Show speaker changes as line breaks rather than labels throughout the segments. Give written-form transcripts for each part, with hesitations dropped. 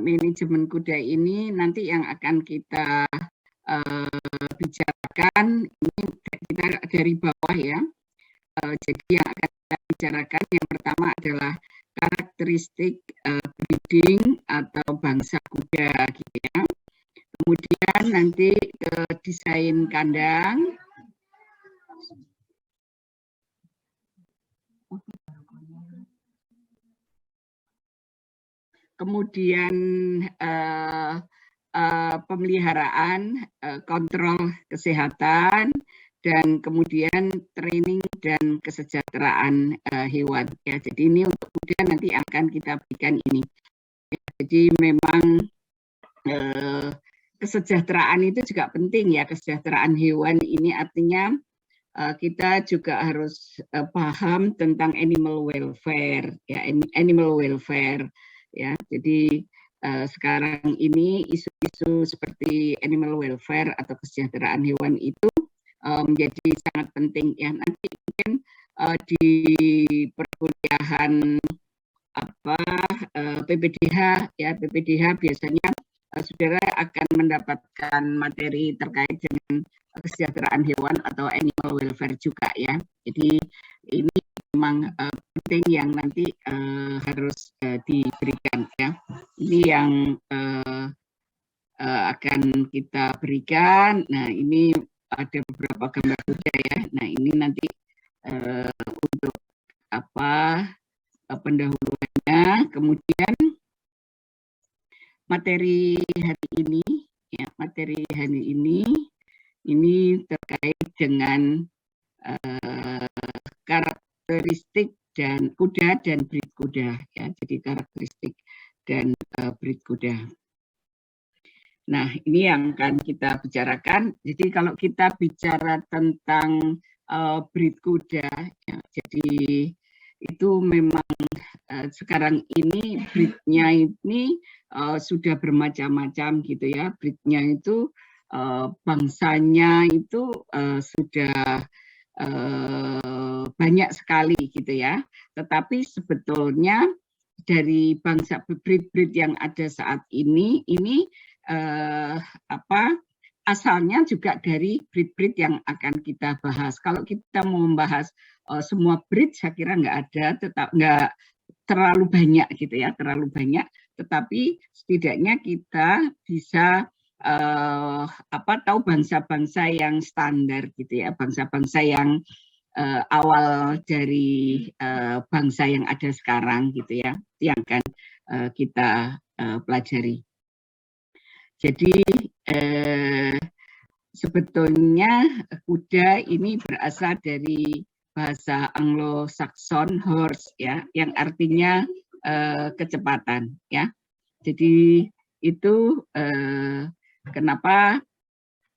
manajemen kuda ini nanti yang akan kita bicarakan ini kita dari bawah ya. Jadi yang akan kita bicarakan yang pertama adalah karakteristik breeding atau bangsa kuda gitu ya. Kemudian nanti ke desain kandang. Kemudian pemeliharaan, kontrol kesehatan, dan kemudian training dan kesejahteraan hewan. Ya, jadi ini untuk kuda nanti akan kita berikan ini. Ya, jadi memang kesejahteraan itu juga penting ya, kesejahteraan hewan ini artinya kita juga harus paham tentang animal welfare ya, animal welfare ya. Jadi sekarang ini isu-isu seperti animal welfare atau kesejahteraan hewan itu menjadi sangat penting ya. Nanti mungkin di perkuliahan PPDH ya, PPDH biasanya saudara akan mendapatkan materi terkait dengan kesejahteraan hewan atau animal welfare juga ya. Jadi ini memang penting yang nanti harus diberikan ya. Ini yang akan kita berikan. Nah, ini ada beberapa gambar kuda ya. Nah, ini nanti untuk pendahuluannya. Kemudian materi hari ini ya, materi hari ini terkait dengan karakteristik dan kuda dan breed kuda ya. Jadi karakteristik dan breed kuda. Nah, ini yang akan kita bicarakan. Jadi kalau kita bicara tentang breed kuda ya, jadi itu memang sekarang ini breednya ini sudah bermacam-macam gitu ya. Breednya itu bangsanya itu sudah banyak sekali gitu ya. Tetapi sebetulnya dari bangsa breed-breed yang ada saat ini asalnya juga dari breed-breed yang akan kita bahas. Kalau kita mau membahas semua breed, saya kira nggak terlalu banyak gitu ya, terlalu banyak. Tetapi setidaknya kita bisa tahu bangsa-bangsa yang standar gitu ya, bangsa-bangsa yang awal dari bangsa yang ada sekarang gitu ya, yang akan kita pelajari. Jadi sebetulnya kuda ini berasal dari bahasa Anglo-Saxon horse ya, yang artinya kecepatan ya. Jadi itu kenapa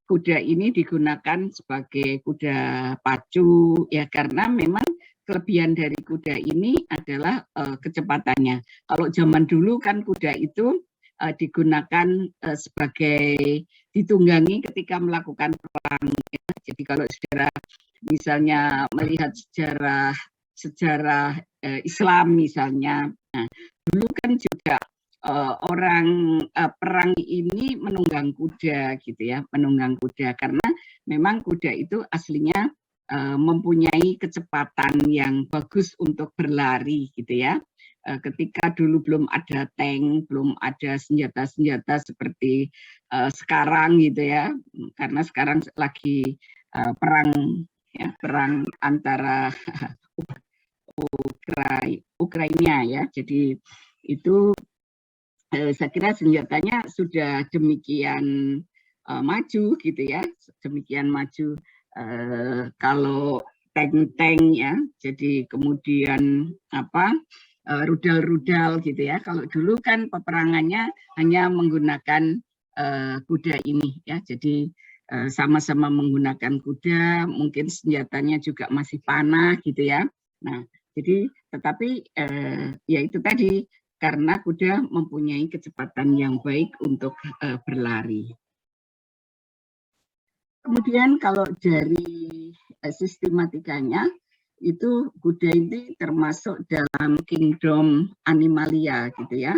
kuda ini digunakan sebagai kuda pacu ya, karena memang kelebihan dari kuda ini adalah kecepatannya. Kalau zaman dulu kan kuda itu digunakan sebagai ditunggangi ketika melakukan perang ya. Jadi kalau saudara misalnya melihat sejarah Islam misalnya, nah, dulu kan juga orang perang ini menunggang kuda gitu ya, menunggang kuda karena memang kuda itu aslinya mempunyai kecepatan yang bagus untuk berlari gitu ya. Ketika dulu belum ada tank, belum ada senjata-senjata seperti sekarang gitu ya, karena sekarang lagi perang ya, perang antara Ukraina ya. Jadi itu saya kira senjatanya sudah demikian maju gitu ya, demikian maju. Kalau tank-tank ya, jadi kemudian rudal-rudal gitu ya. Kalau dulu kan peperangannya hanya menggunakan kuda ini ya, jadi sama-sama menggunakan kuda, mungkin senjatanya juga masih panah gitu ya. Nah, jadi tetapi ya itu tadi, karena kuda mempunyai kecepatan yang baik untuk berlari. Kemudian kalau dari sistematikanya, itu kuda ini termasuk dalam kingdom animalia gitu ya.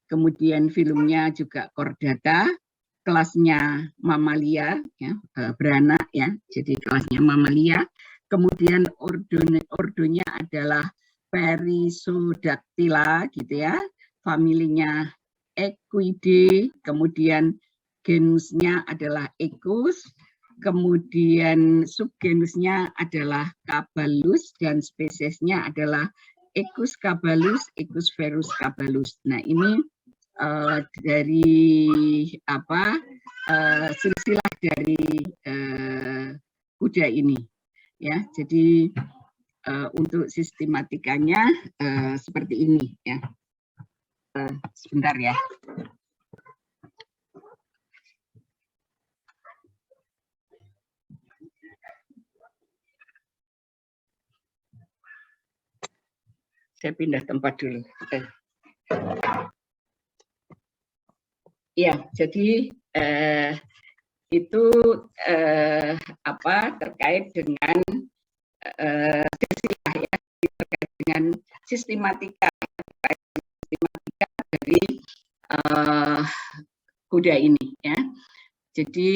kemudian filmnya juga chordata, kelasnya mamalia, ya, beranak ya, jadi kelasnya mamalia. Kemudian ordonya adalah Perissodactyla gitu ya, familinya Equidae, kemudian genusnya adalah Equus, kemudian subgenusnya adalah Cabalus dan spesiesnya adalah Equus cabalus, Equus ferus cabalus. Nah ini dari apa silsilah dari kuda ini ya. Jadi untuk sistematikanya seperti ini ya. Sebentar ya. Saya pindah tempat dulu. Ya, jadi itu terkait dengan terkait dengan sistematika dari kuda ini ya. Jadi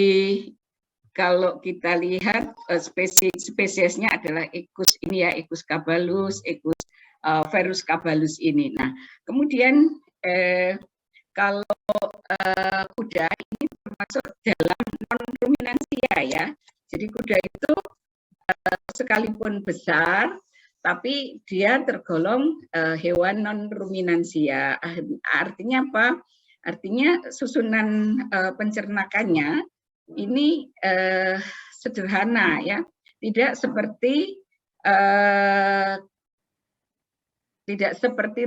kalau kita lihat spesiesnya adalah Equus ini ya, Equus cabalus, Equus ferus cabalus ini. Nah, kemudian kalau kuda ini termasuk dalam non-ruminansia ya. Jadi kuda itu sekalipun besar, tapi dia tergolong hewan non-ruminansia. Artinya apa? Artinya susunan pencernakannya ini sederhana ya, tidak seperti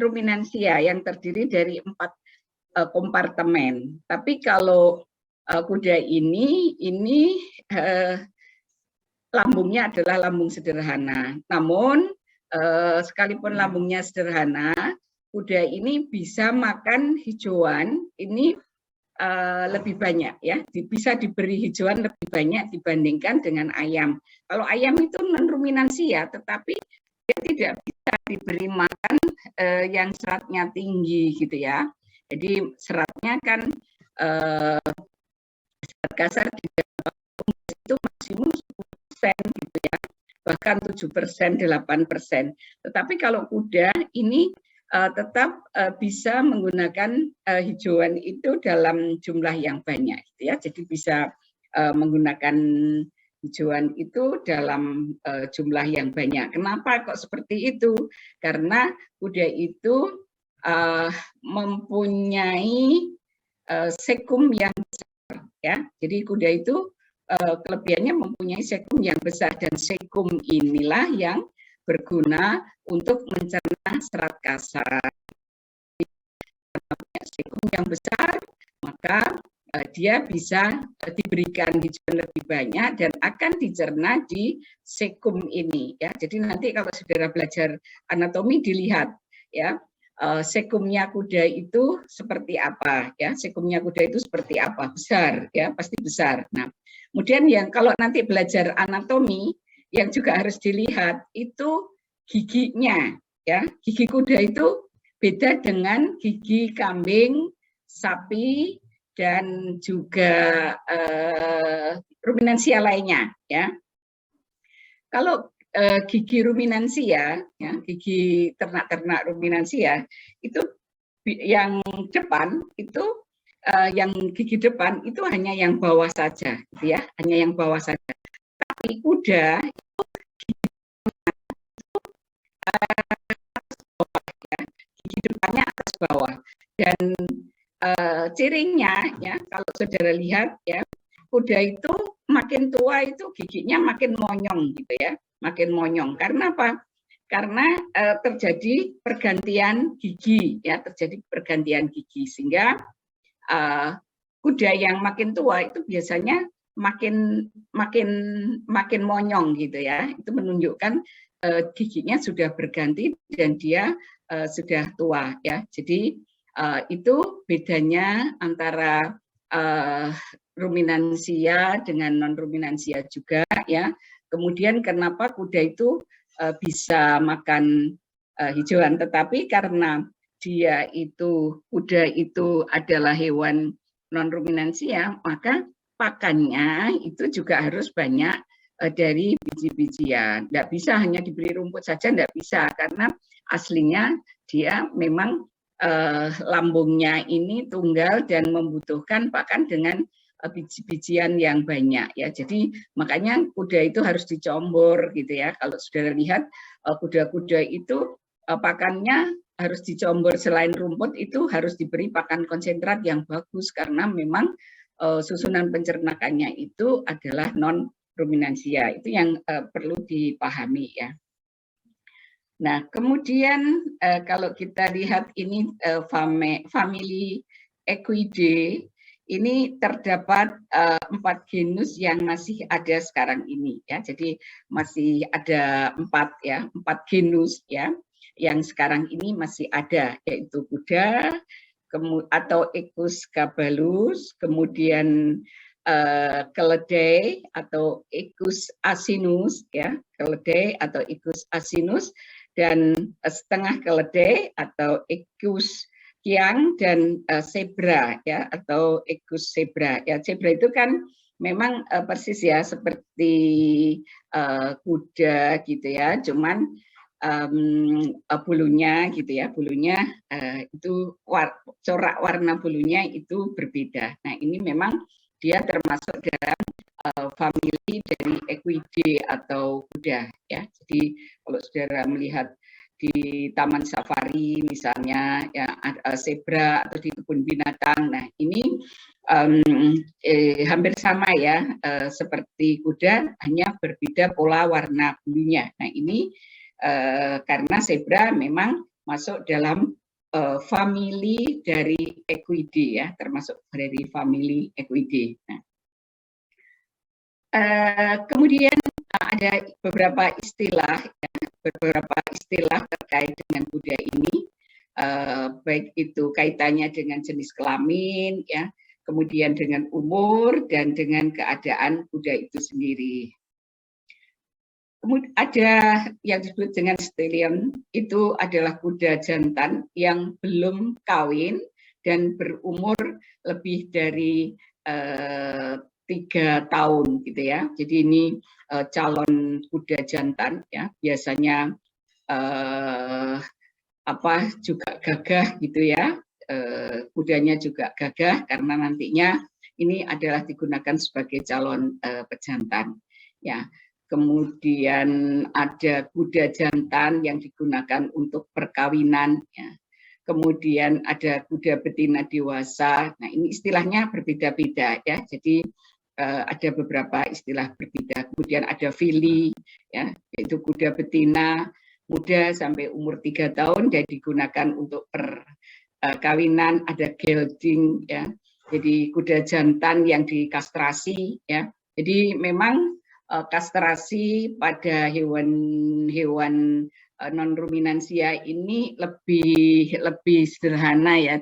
ruminansia yang terdiri dari 4 kompartemen. Tapi kalau kuda ini lambungnya adalah lambung sederhana. Namun sekalipun lambungnya sederhana, kuda ini bisa makan hijauan ini lebih banyak ya, bisa diberi hijauan lebih banyak dibandingkan dengan ayam. Kalau ayam itu non ruminansia, tetapi dia tidak bisa diberi makan yang seratnya tinggi gitu ya. Jadi seratnya kan serat kasar itu maksimum 10% gitu ya, bahkan 7%, 8%. Tetapi kalau kuda ini tetap bisa menggunakan hijauan itu dalam jumlah yang banyak gitu ya. Jadi bisa menggunakan hijauan itu dalam jumlah yang banyak. Kenapa kok seperti itu? Karena kuda itu mempunyai sekum yang besar ya. Jadi kuda itu kelebihannya mempunyai sekum yang besar, dan sekum inilah yang berguna untuk mencerna serat kasar. Sekum yang besar, maka dia bisa diberikan hijauan lebih banyak dan akan dicerna di sekum ini ya. Jadi nanti kalau saudara belajar anatomi dilihat ya, sekumnya kuda itu seperti apa ya, sekumnya kuda itu seperti apa, besar ya, pasti besar. Nah, kemudian yang kalau nanti belajar anatomi yang juga harus dilihat itu giginya ya. Gigi kuda itu beda dengan gigi kambing, sapi, dan juga ruminansia lainnya ya. Kalau gigi ruminansia ya, gigi ternak-ternak ruminansia itu yang depan itu yang gigi depan itu hanya yang bawah saja gitu ya, hanya yang bawah saja. Tapi kuda itu gigi depannya atas bawah, dan cirinya ya kalau saudara lihat ya, kuda itu makin tua itu giginya makin monyong gitu ya, makin monyong. Karena apa? Karena terjadi pergantian gigi ya, terjadi pergantian gigi, sehingga kuda yang makin tua itu biasanya makin monyong gitu ya. Itu menunjukkan giginya sudah berganti dan dia sudah tua ya. Jadi itu bedanya antara ruminansia dengan non ruminansia juga ya. Kemudian kenapa kuda itu bisa makan hijauan, tetapi karena kuda itu adalah hewan non ruminansia, maka pakannya itu juga harus banyak dari biji-bijian. Tidak bisa hanya diberi rumput saja, tidak bisa, karena aslinya dia memang lambungnya ini tunggal dan membutuhkan pakan dengan biji-bijian yang banyak ya. Jadi makanya kuda itu harus dicombor gitu ya. Kalau saudara lihat kuda-kuda itu pakannya harus dicombor, selain rumput itu harus diberi pakan konsentrat yang bagus karena memang susunan pencernakannya itu adalah non ruminansia. Itu yang perlu dipahami ya. Nah, kemudian kalau kita lihat ini famili Equidae, ini terdapat 4 genus yang masih ada sekarang ini ya. Jadi masih ada 4 genus ya yang sekarang ini masih ada, yaitu kuda atau Equus caballus, kemudian keledai atau Equus asinus ya, keledai atau Equus asinus, dan setengah keledai atau Equus kiang, dan zebra ya atau Equus zebra ya. Zebra itu kan memang persis ya seperti kuda gitu ya, cuman bulunya gitu ya, bulunya itu corak warna bulunya itu berbeda. Nah, ini memang dia termasuk dalam famili dari Equidae atau kuda ya. Jadi kalau saudara melihat di taman safari misalnya ya, zebra atau di kebun binatang, nah ini hampir sama ya seperti kuda, hanya berbeda pola warna bulunya. Nah ini karena zebra memang masuk dalam famili dari Equidae ya, termasuk dari famili Equidae. Nah, kemudian ada beberapa istilah terkait dengan kuda ini, baik itu kaitannya dengan jenis kelamin ya, kemudian dengan umur dan dengan keadaan kuda itu sendiri. Kemudian ada yang disebut dengan stallion, itu adalah kuda jantan yang belum kawin dan berumur lebih dari 3 tahun gitu ya. Jadi ini calon kuda jantan ya, biasanya juga gagah gitu ya. Kudanya juga gagah karena nantinya ini adalah digunakan sebagai calon pejantan ya. Kemudian ada kuda jantan yang digunakan untuk perkawinan ya. Kemudian ada kuda betina dewasa. Nah, ini istilahnya berbeda-beda ya. Jadi ada beberapa istilah berbeda. Kemudian ada filly ya, yaitu kuda betina muda sampai umur 3 tahun dan digunakan untuk perkawinan. Ada gelding ya. Jadi kuda jantan yang dikastrasi ya. Jadi memang kastrasi pada hewan-hewan non ruminansia ini lebih sederhana ya,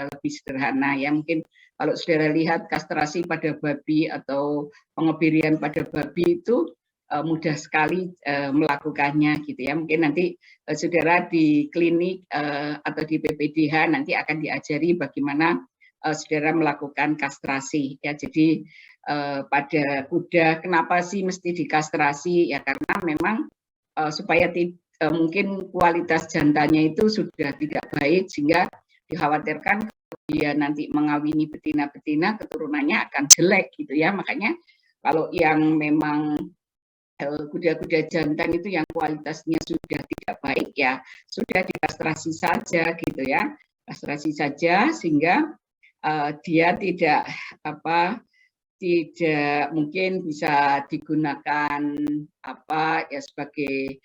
lebih sederhana ya. Mungkin kalau saudara lihat kastrasi pada babi atau pengebirian pada babi itu mudah sekali melakukannya gitu ya. Mungkin nanti saudara di klinik atau di PPDH nanti akan diajari bagaimana saudara melakukan kastrasi ya. Jadi pada kuda kenapa sih mesti dikastrasi ya, karena memang supaya mungkin kualitas jantannya itu sudah tidak baik sehingga dikhawatirkan dia nanti mengawini betina-betina keturunannya akan jelek gitu ya. Makanya kalau yang memang kuda-kuda jantan itu yang kualitasnya sudah tidak baik ya sudah dikastrasi saja gitu ya, kastrasi saja sehingga dia tidak mungkin bisa digunakan ya sebagai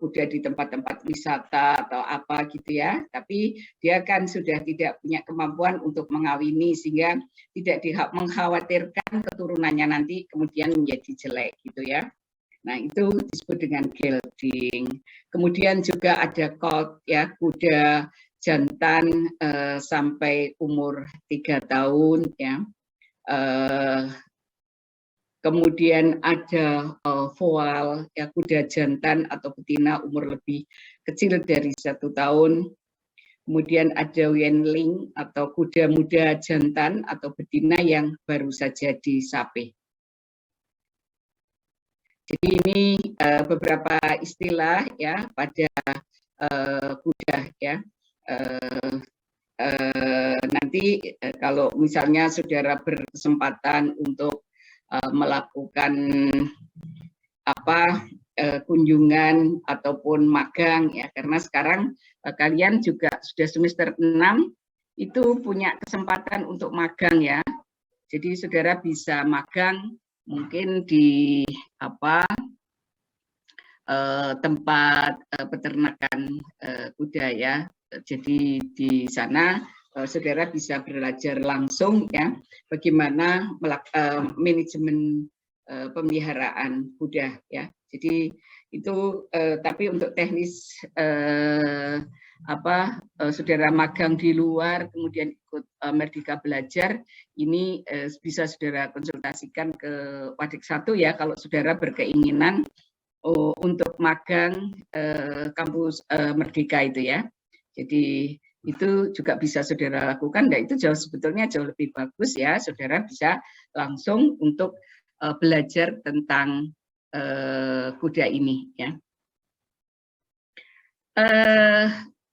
kuda di tempat-tempat wisata atau apa gitu ya, tapi dia kan sudah tidak punya kemampuan untuk mengawini sehingga tidak mengkhawatirkan keturunannya nanti kemudian menjadi jelek gitu ya. Nah itu disebut dengan gelding. Kemudian juga ada colt ya, kuda jantan sampai umur 3 tahun ya. Kemudian ada foal ya, kuda jantan atau betina umur lebih kecil dari 1 tahun. Kemudian ada wenling atau kuda muda jantan atau betina yang baru saja disapi. Jadi ini beberapa istilah ya pada kuda ya. Nanti kalau misalnya saudara berkesempatan untuk melakukan kunjungan ataupun magang ya, karena sekarang kalian juga sudah semester 6 itu punya kesempatan untuk magang ya. Jadi saudara bisa magang mungkin di tempat peternakan kuda ya. Jadi di sana saudara bisa belajar langsung ya bagaimana manajemen pemeliharaan kuda ya. Jadi itu tapi untuk teknis saudara magang di luar kemudian ikut Merdeka Belajar ini bisa saudara konsultasikan ke Wadik 1 ya kalau saudara berkeinginan untuk magang kampus Merdeka itu ya. Jadi itu juga bisa saudara lakukan, dan itu sebetulnya jauh lebih bagus ya, saudara bisa langsung untuk belajar tentang kuda ini ya.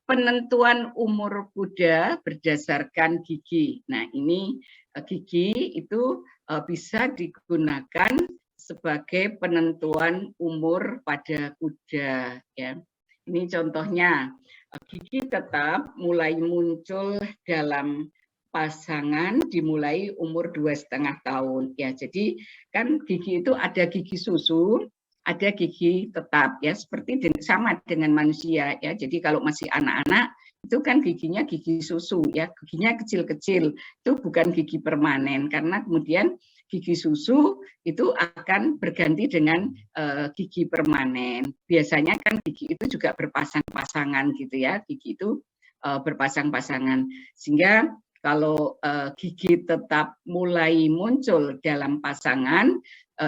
Penentuan umur kuda berdasarkan gigi. Nah ini gigi itu bisa digunakan sebagai penentuan umur pada kuda ya. Ini contohnya gigi tetap mulai muncul dalam pasangan dimulai umur 2,5 tahun ya. Jadi kan gigi itu ada gigi susu, ada gigi tetap ya, seperti sama dengan manusia ya. Jadi kalau masih anak-anak itu kan giginya gigi susu ya, giginya kecil-kecil, itu bukan gigi permanen karena kemudian gigi susu itu akan berganti dengan gigi permanen. Biasanya kan gigi itu juga berpasang-pasangan gitu ya, gigi itu berpasang-pasangan sehingga kalau gigi tetap mulai muncul dalam pasangan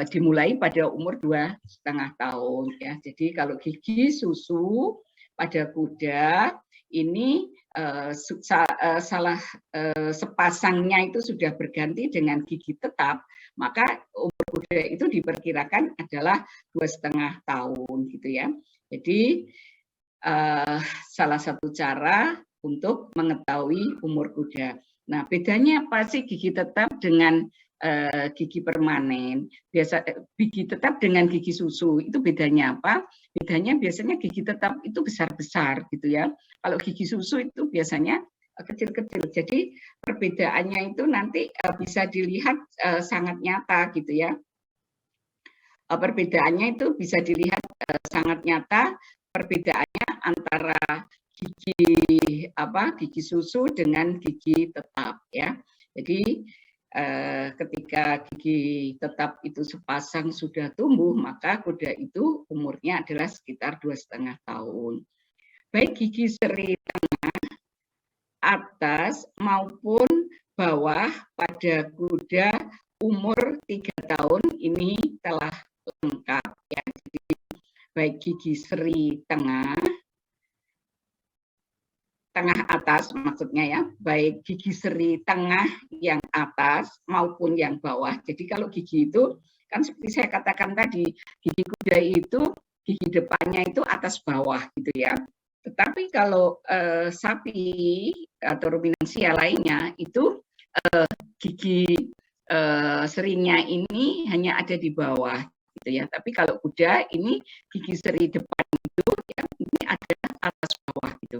dimulai pada umur 2,5 tahun ya. Jadi kalau gigi susu pada kuda ini sepasangnya itu sudah berganti dengan gigi tetap, maka umur kuda itu diperkirakan adalah 2,5 tahun gitu ya. Jadi salah satu cara untuk mengetahui umur kuda. Nah, bedanya apa sih gigi tetap dengan gigi permanen? Gigi tetap dengan gigi susu itu bedanya apa? Bedanya biasanya gigi tetap itu besar-besar gitu ya. Kalau gigi susu itu biasanya kecil-kecil. Jadi perbedaannya itu nanti bisa dilihat sangat nyata gitu ya. Perbedaannya itu bisa dilihat sangat nyata. Perbedaannya antara gigi susu dengan gigi tetap ya. Jadi ketika gigi tetap itu sepasang sudah tumbuh, maka kuda itu umurnya adalah sekitar 2,5 tahun. Baik gigi seri tengah, atas maupun bawah pada kuda umur 3 tahun ini telah lengkap ya. Jadi baik gigi seri tengah atas maksudnya ya, baik gigi seri tengah yang atas maupun yang bawah. Jadi kalau gigi itu kan seperti saya katakan tadi, gigi kuda itu gigi depannya itu atas bawah gitu ya. Tetapi kalau sapi atau ruminansia lainnya itu gigi serinya ini hanya ada di bawah gitu ya. Tapi kalau kuda ini gigi seri depan itu ya, ini ada atas bawah gitu.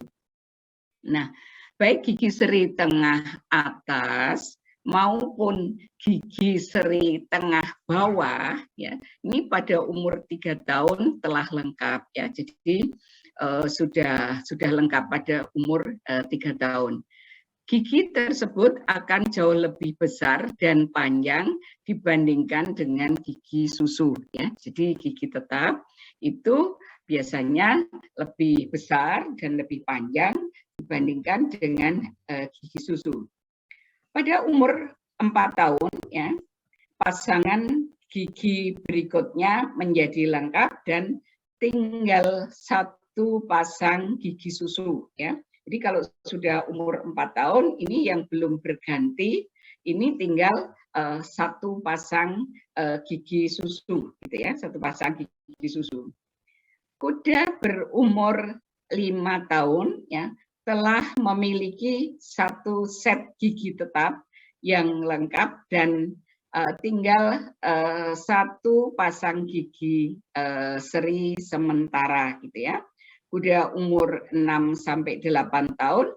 Nah, baik gigi seri tengah atas maupun gigi seri tengah bawah ya, ini pada umur 3 tahun telah lengkap ya. Jadi sudah lengkap pada umur 3 tahun. Gigi tersebut akan jauh lebih besar dan panjang dibandingkan dengan gigi susu ya. Jadi gigi tetap itu biasanya lebih besar dan lebih panjang dibandingkan dengan gigi susu. Pada umur 4 tahun ya, pasangan gigi berikutnya menjadi lengkap dan tinggal 1 pasang gigi susu ya. Jadi kalau sudah umur 4 tahun, ini yang belum berganti, ini tinggal satu pasang gigi susu, gitu ya, satu pasang gigi susu. Kuda berumur 5 tahun ya telah memiliki satu set gigi tetap yang lengkap dan tinggal satu pasang gigi seri sementara, gitu ya. Kuda umur 6 sampai 8 tahun,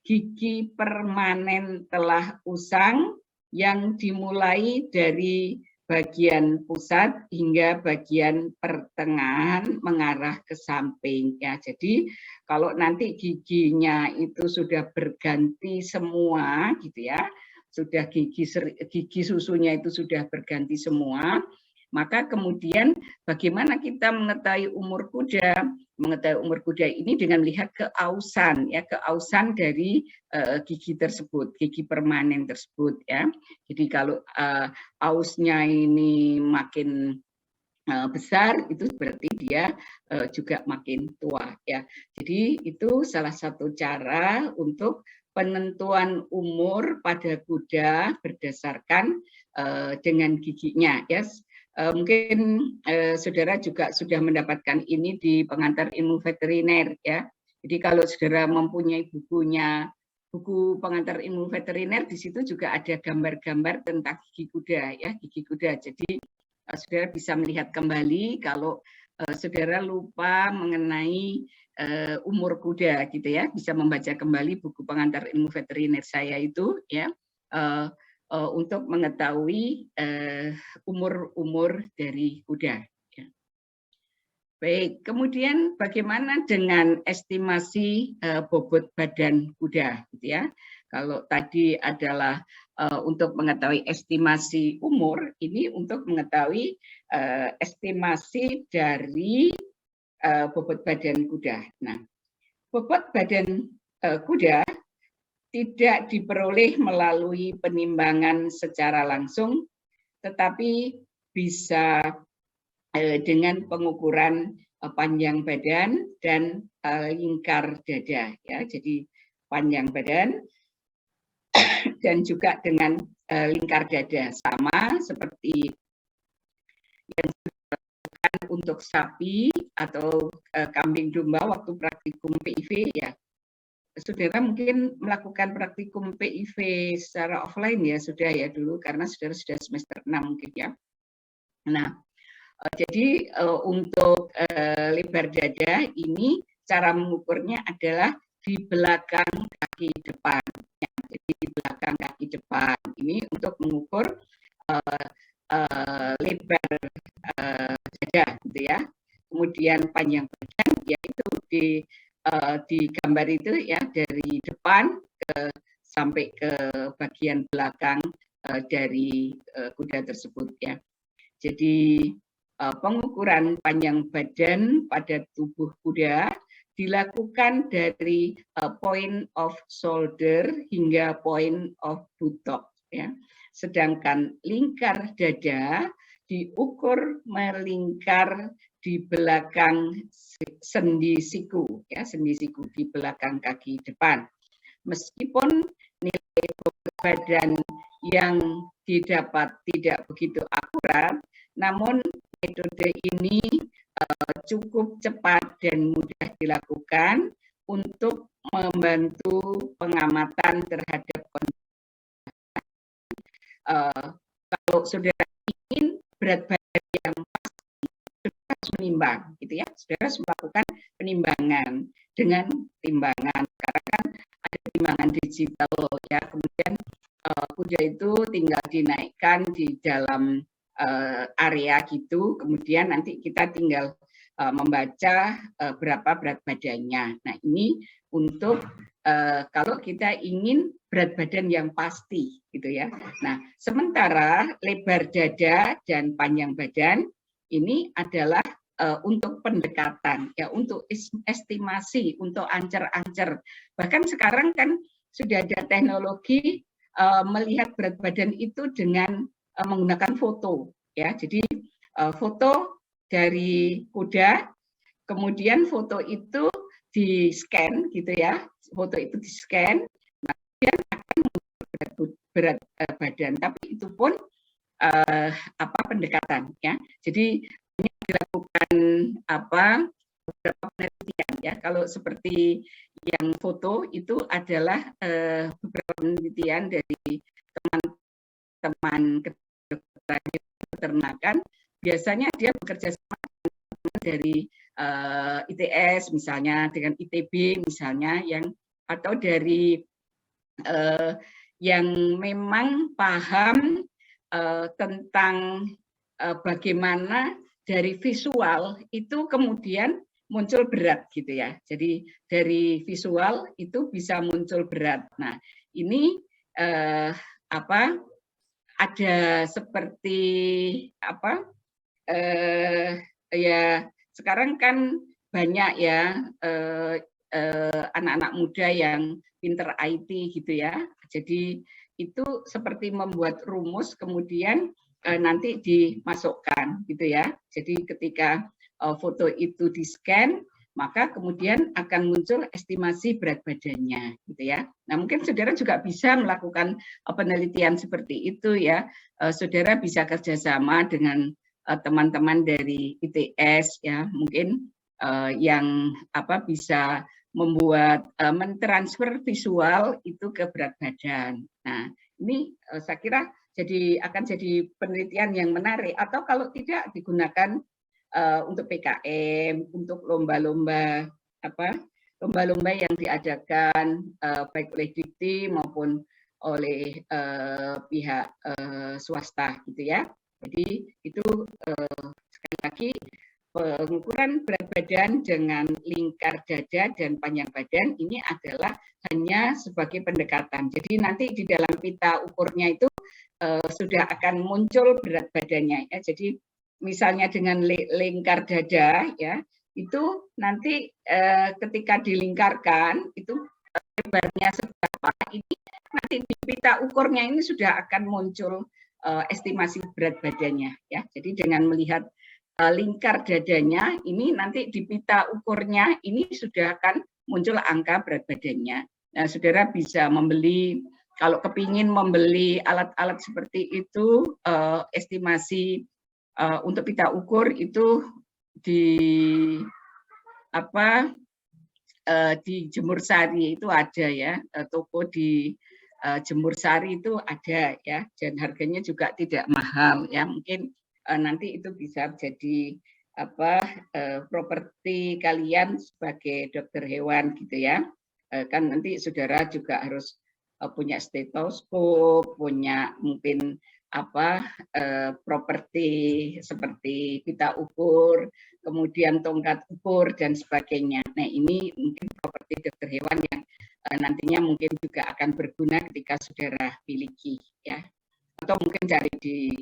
gigi permanen telah usang yang dimulai dari bagian pusat hingga bagian pertengahan mengarah ke samping ya. Jadi kalau nanti giginya itu sudah berganti semua, gitu ya, sudah gigi susunya itu sudah berganti semua, maka kemudian bagaimana kita mengetahui umur kuda? Mengetahui umur kuda ini dengan melihat keausan, ya, keausan dari gigi tersebut, gigi permanen tersebut, ya. Jadi kalau ausnya ini makin besar, itu berarti dia juga makin tua, ya. Jadi itu salah satu cara untuk penentuan umur pada kuda berdasarkan dengan giginya, ya. Mungkin saudara juga sudah mendapatkan ini di pengantar ilmu veteriner, ya. Jadi kalau saudara mempunyai buku pengantar ilmu veteriner, di situ juga ada gambar-gambar tentang gigi kuda, ya, gigi kuda. Jadi saudara bisa melihat kembali kalau saudara lupa mengenai umur kuda, gitu ya, bisa membaca kembali buku pengantar ilmu veteriner saya itu, ya, untuk mengetahui umur-umur dari kuda. Ya. Baik, kemudian bagaimana dengan estimasi bobot badan kuda, gitu ya? Kalau tadi adalah untuk mengetahui estimasi umur, ini untuk mengetahui estimasi dari bobot badan kuda. Nah, bobot badan kuda tidak diperoleh melalui penimbangan secara langsung, tetapi bisa dengan pengukuran panjang badan dan lingkar dada, ya. Jadi panjang badan dan juga dengan lingkar dada, sama seperti yang dilakukan untuk sapi atau kambing domba waktu praktikum PIV, ya. Saudara mungkin melakukan praktikum PIV secara offline ya, sudah ya dulu, karena saudara sudah semester 6 mungkin ya. Nah, jadi untuk lebar dada ini cara mengukurnya adalah di belakang kaki depan. Ya. Jadi di belakang kaki depan ini untuk mengukur lebar dada, gitu ya. Kemudian panjang badan, yaitu di gambar itu ya, dari depan sampai ke bagian belakang dari kuda tersebut, ya. Jadi pengukuran panjang badan pada tubuh kuda dilakukan dari point of shoulder hingga point of buttock, ya. Sedangkan lingkar dada diukur melingkar di belakang sendi siku, ya, sendi siku di belakang kaki depan. Meskipun nilai badan yang didapat tidak begitu akurat, namun metode ini cukup cepat dan mudah dilakukan untuk membantu pengamatan terhadap kalau saudara ingin berat badan yang menimbang, gitu ya, saudara harus melakukan penimbangan dengan timbangan, karena kan ada timbangan digital, ya. Kemudian kuda itu tinggal dinaikkan di dalam area gitu, kemudian nanti kita tinggal membaca berapa berat badannya. Nah, ini untuk kalau kita ingin berat badan yang pasti, gitu ya. Nah, sementara lebar dada dan panjang badan ini adalah untuk pendekatan, ya, untuk estimasi, untuk ancer-ancer. Bahkan sekarang kan sudah ada teknologi melihat berat badan itu dengan menggunakan foto, ya. Jadi foto dari kuda, kemudian foto itu di scan, gitu ya, foto itu di-scan, kemudian akan berat badan. Tapi itu pun pendekatan ya. Jadi ini dilakukan beberapa penelitian ya. Kalau seperti yang foto itu adalah beberapa penelitian dari teman-teman peternakan. Biasanya dia bekerja sama dari ITS misalnya, dengan ITB misalnya, atau dari yang memang paham tentang bagaimana dari visual itu kemudian muncul berat gitu ya. Jadi dari visual itu bisa muncul berat. Nah, ini ada seperti ya sekarang kan banyak ya anak-anak muda yang pinter IT gitu ya. Jadi itu seperti membuat rumus kemudian nanti dimasukkan gitu ya. Jadi ketika foto itu di-scan, maka kemudian akan muncul estimasi berat badannya gitu ya. Nah, mungkin saudara juga bisa melakukan penelitian seperti itu ya. Saudara bisa kerjasama dengan teman-teman dari ITS ya, mungkin yang bisa membuat mentransfer visual itu ke berat badan. Nah, ini saya kira akan jadi penelitian yang menarik, atau kalau tidak digunakan untuk PKM, untuk lomba-lomba yang diadakan baik oleh Dikti maupun oleh pihak swasta gitu ya. Jadi itu sekali lagi pengukuran berat badan dengan lingkar dada dan panjang badan ini adalah hanya sebagai pendekatan. Jadi nanti di dalam pita ukurnya itu sudah akan muncul berat badannya ya. Jadi misalnya dengan lingkar dada ya, itu nanti ketika dilingkarkan itu lebarnya seberapa, ini nanti di pita ukurnya ini sudah akan muncul estimasi berat badannya ya. Jadi dengan melihat lingkar dadanya ini nanti di pita ukurnya ini sudah akan muncul angka berat badannya. Nah, saudara bisa membeli, kalau kepingin membeli alat-alat seperti itu, estimasi untuk pita ukur itu di Jemur Sari itu ada ya, toko di Jemur Sari itu ada ya, dan harganya juga tidak mahal ya. Mungkin nanti itu bisa jadi properti kalian sebagai dokter hewan gitu ya. Kan nanti saudara juga harus punya stetoskop, punya mungkin properti seperti pita ukur, kemudian tongkat ukur dan sebagainya. Nah, ini mungkin properti dokter hewan yang nantinya mungkin juga akan berguna ketika saudara miliki ya. Atau mungkin cari di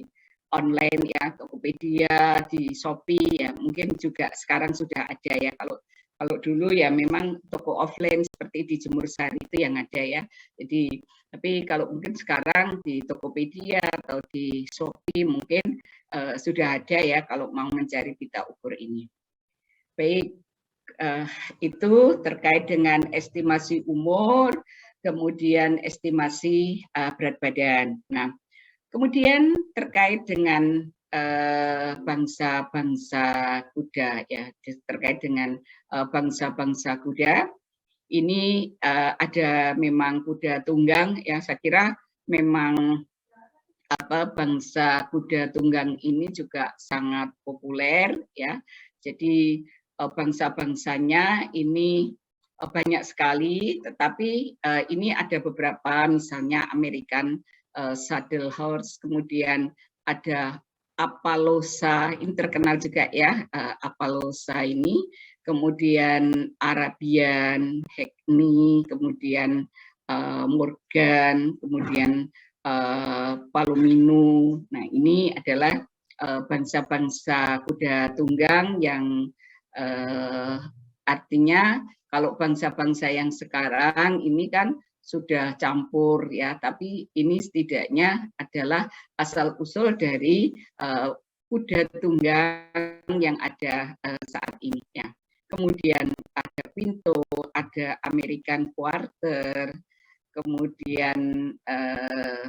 online ya, Tokopedia, di Shopee ya, mungkin juga sekarang sudah ada ya. Kalau dulu ya memang toko offline seperti di Jemur Sari itu yang ada ya. Jadi tapi kalau mungkin sekarang di Tokopedia atau di Shopee mungkin sudah ada ya kalau mau mencari pita ukur ini. Baik, itu terkait dengan estimasi umur, kemudian estimasi berat badan. Nah, kemudian terkait dengan bangsa-bangsa kuda ya, terkait dengan bangsa-bangsa kuda, ini ada memang kuda tunggang ya. Saya kira memang bangsa kuda tunggang ini juga sangat populer ya. Jadi bangsa-bangsanya ini banyak sekali, tetapi ini ada beberapa, misalnya American Saddle Horse, kemudian ada Appaloosa, ini terkenal juga ya, Appaloosa ini, kemudian Arabian Hackney, kemudian Morgan, kemudian Palomino. Nah, ini adalah bangsa-bangsa kuda tunggang yang artinya kalau bangsa-bangsa yang sekarang ini kan sudah campur ya, tapi ini setidaknya adalah asal-usul dari kuda tunggang yang ada saat ini ya. kemudian ada Pinto, ada American Quarter, kemudian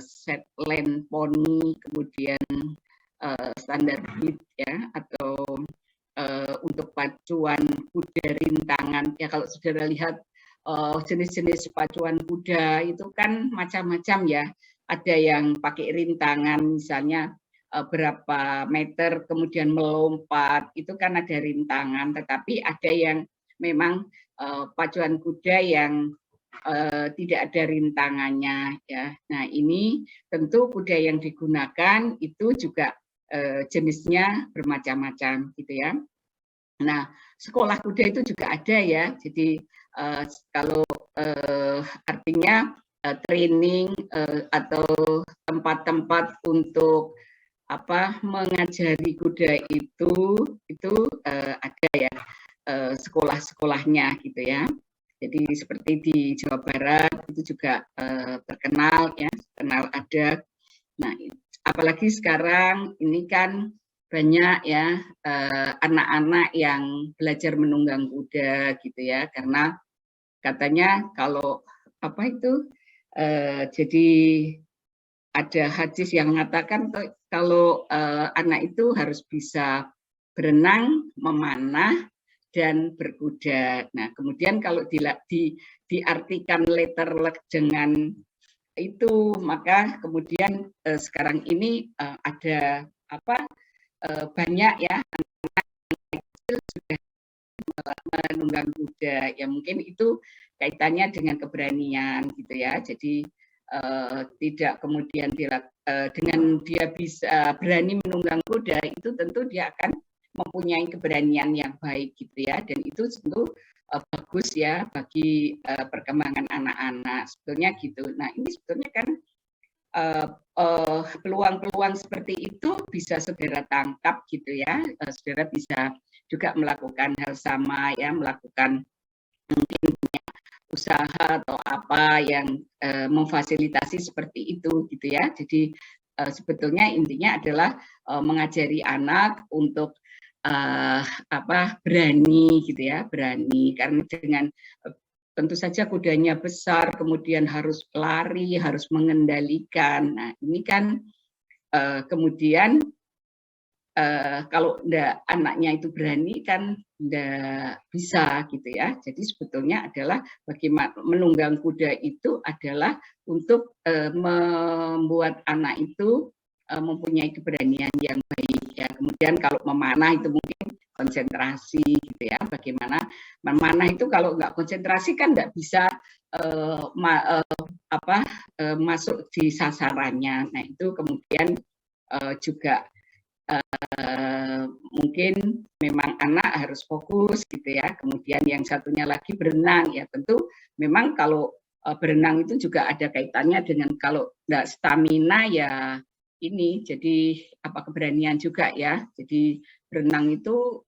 Shetland Pony, kemudian Standard Breed ya, atau untuk pacuan kuda rintangan ya. Kalau saudara lihat jenis-jenis pacuan kuda itu kan macam-macam ya. Ada yang pakai rintangan misalnya berapa meter kemudian melompat, itu kan ada rintangan. Tetapi ada yang memang pacuan kuda yang tidak ada rintangannya ya. Nah, ini tentu kuda yang digunakan itu juga jenisnya bermacam-macam gitu ya. Nah, sekolah kuda itu juga ada ya. Jadi kalau artinya training atau tempat-tempat untuk mengajari kuda itu ada ya, sekolah-sekolahnya gitu ya. Jadi seperti di Jawa Barat itu juga terkenal ya, terkenal ada. Nah, apalagi sekarang ini kan banyak ya anak-anak yang belajar menunggang kuda gitu ya, karena katanya kalau jadi ada hadis yang mengatakan kalau anak itu harus bisa berenang, memanah, dan berkuda. Nah, kemudian kalau diartikan letter dengan itu, maka kemudian sekarang ini ada banyak ya anak kecil sudah menunggang kuda. Ya mungkin itu kaitannya dengan keberanian gitu ya. Jadi tidak kemudian dengan dia bisa berani menunggang kuda, itu tentu dia akan mempunyai keberanian yang baik gitu ya, dan itu tentu bagus ya bagi perkembangan anak-anak sebetulnya gitu. Nah, ini sebetulnya kan peluang-peluang seperti itu bisa saudara tangkap gitu ya. Saudara bisa juga melakukan hal sama ya, melakukan mungkin usaha atau apa yang memfasilitasi seperti itu gitu ya. Jadi sebetulnya intinya adalah mengajari anak untuk berani gitu ya, berani, karena dengan tentu saja kudanya besar, kemudian harus lari, harus mengendalikan. Nah, ini kan kemudian kalau anaknya itu berani kan enggak bisa gitu ya. Jadi sebetulnya adalah bagaimana menunggang kuda itu adalah untuk membuat anak itu mempunyai keberanian yang baik ya. Kemudian kalau memanah itu mungkin konsentrasi gitu ya. Bagaimana memanah itu kalau nggak konsentrasi kan nggak bisa masuk di sasarannya. Nah, itu kemudian juga mungkin memang anak harus fokus gitu ya. Kemudian yang satunya lagi berenang ya, tentu memang kalau berenang itu juga ada kaitannya dengan kalau nggak stamina ya ini jadi keberanian juga ya. Jadi berenang itu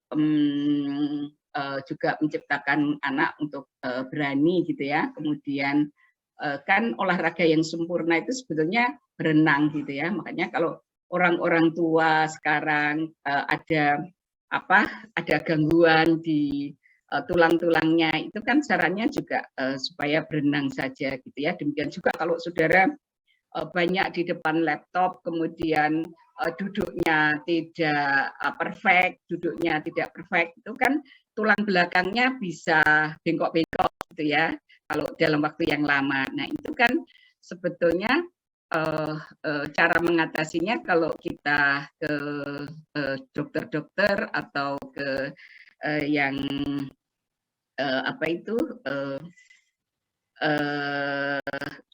juga menciptakan anak untuk berani gitu ya. Kemudian kan olahraga yang sempurna itu sebetulnya berenang gitu ya. Makanya kalau orang-orang tua sekarang ada gangguan di tulang-tulangnya, itu kan caranya juga supaya berenang saja gitu ya. Demikian juga kalau saudara banyak di depan laptop, kemudian duduknya tidak perfect, itu kan tulang belakangnya bisa bengkok-bengkok gitu ya, kalau dalam waktu yang lama. Nah, itu kan sebetulnya cara mengatasinya kalau kita ke dokter-dokter atau ke yang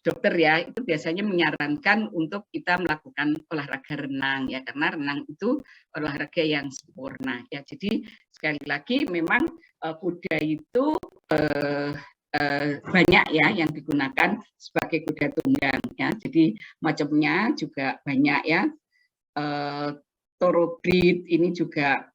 dokter ya, itu biasanya menyarankan untuk kita melakukan olahraga renang ya, karena renang itu olahraga yang sempurna ya. Jadi sekali lagi memang kuda itu banyak ya yang digunakan sebagai kuda tunggang ya. Jadi macamnya juga banyak ya. Thoroughbred ini juga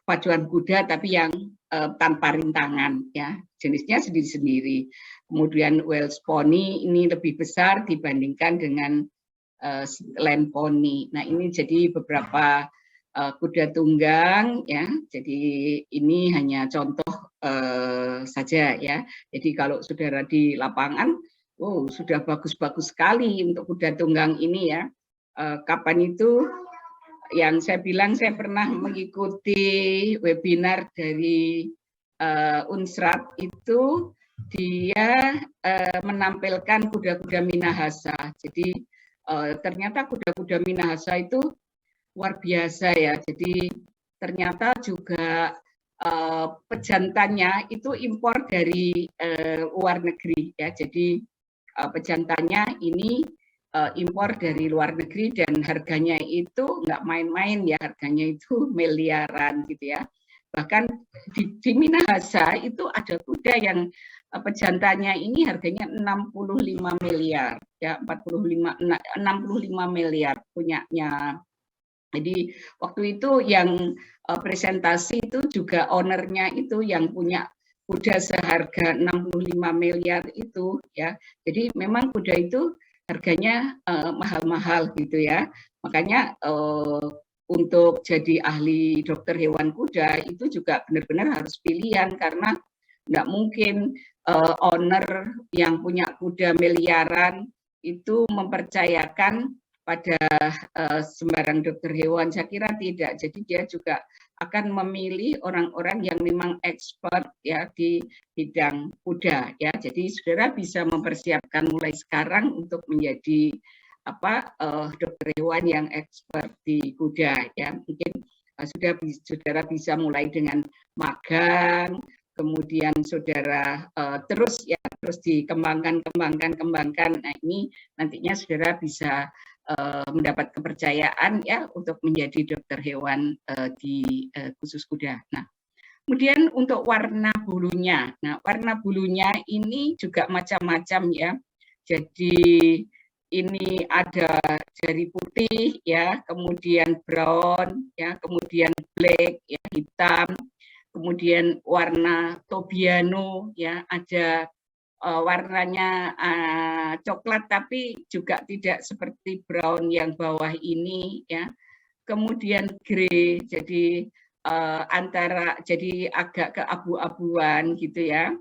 pacuan kuda tapi yang tanpa rintangan ya, jenisnya sendiri-sendiri. Kemudian Welsh Pony ini lebih besar dibandingkan dengan Shetland Pony. Nah, ini jadi beberapa kuda tunggang ya. Jadi ini hanya contoh saja ya. Jadi kalau saudara di lapangan, oh sudah bagus-bagus sekali untuk kuda tunggang ini ya. Kapan itu yang saya bilang saya pernah mengikuti webinar dari Unsrat itu dia menampilkan kuda-kuda Minahasa. Jadi ternyata kuda-kuda Minahasa itu luar biasa ya. Jadi ternyata juga pejantannya itu impor dari luar negeri ya. Jadi pejantannya ini impor dari luar negeri dan harganya itu nggak main-main ya, harganya itu miliaran gitu ya. Bahkan di Minahasa itu ada kuda yang pejantannya ini harganya 65 miliar ya, 65 miliar punyanya. Jadi waktu itu yang presentasi itu juga ownernya itu yang punya kuda seharga 65 miliar itu ya. Jadi memang kuda itu harganya mahal-mahal gitu ya. Makanya untuk jadi ahli dokter hewan kuda itu juga benar-benar harus pilihan, karena nggak mungkin owner yang punya kuda miliaran itu mempercayakan pada sembarang dokter hewan. Saya kira tidak. Jadi dia juga akan memilih orang-orang yang memang expert ya di bidang kuda ya. Jadi saudara bisa mempersiapkan mulai sekarang untuk menjadi dokter hewan yang expert di kuda ya. Mungkin saudara bisa mulai dengan magang, kemudian saudara terus dikembangkan. Nah ini nantinya saudara bisa mendapat kepercayaan ya untuk menjadi dokter hewan di khusus kuda. Nah, kemudian untuk warna bulunya. Nah, warna bulunya ini juga macam-macam ya. Jadi ini ada dari putih ya, kemudian brown ya, kemudian black ya, hitam, kemudian warna Tobiano ya, ada warnanya coklat tapi juga tidak seperti brown yang bawah ini ya. Kemudian grey, jadi jadi agak keabu-abuan gitu ya.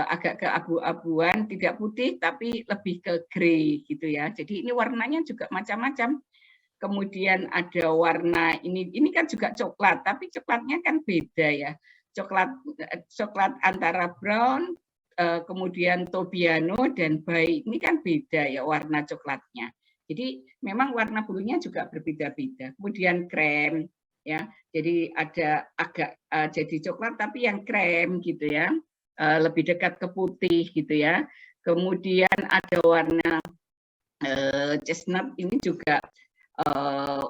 Agak keabu-abuan, tidak putih tapi lebih ke grey gitu ya. Jadi ini warnanya juga macam-macam. Kemudian ada warna ini kan juga coklat, tapi coklatnya kan beda ya. Coklat antara brown, kemudian Tobiano dan Bay ini kan beda ya warna coklatnya. Jadi memang warna bulunya juga berbeda-beda. Kemudian krem ya, jadi ada agak jadi coklat tapi yang krem gitu ya, lebih dekat ke putih gitu ya. Kemudian ada warna chestnut, ini juga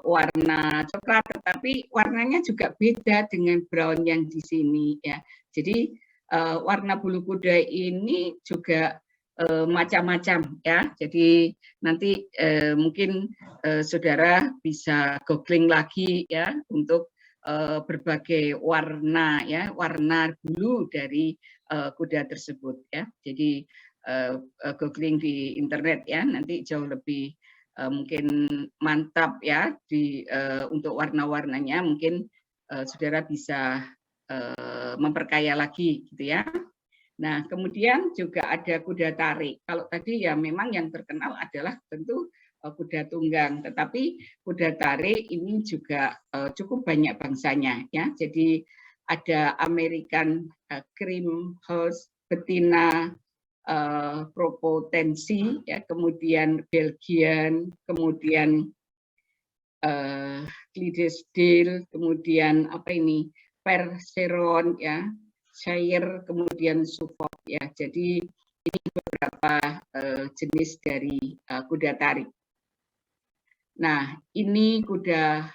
warna coklat, tetapi warnanya juga beda dengan brown yang di sini ya. Jadi warna bulu kuda ini juga macam-macam ya. Jadi nanti mungkin saudara bisa googling lagi ya untuk berbagai warna ya, warna bulu dari kuda tersebut ya. Jadi googling di internet ya, nanti jauh lebih mungkin mantap ya untuk warna-warnanya, mungkin saudara bisa memperkaya lagi gitu ya. Nah, kemudian juga ada kuda tarik. Kalau tadi ya memang yang terkenal adalah tentu kuda tunggang, tetapi kuda tarik ini juga cukup banyak bangsanya ya. Jadi ada American Cream Horse, betina, propotensi ya, kemudian Belgian, kemudian Clydesdale, kemudian Percheron ya, Shire, kemudian Suffolk ya. Jadi ini beberapa jenis dari kuda tarik. Nah, ini kuda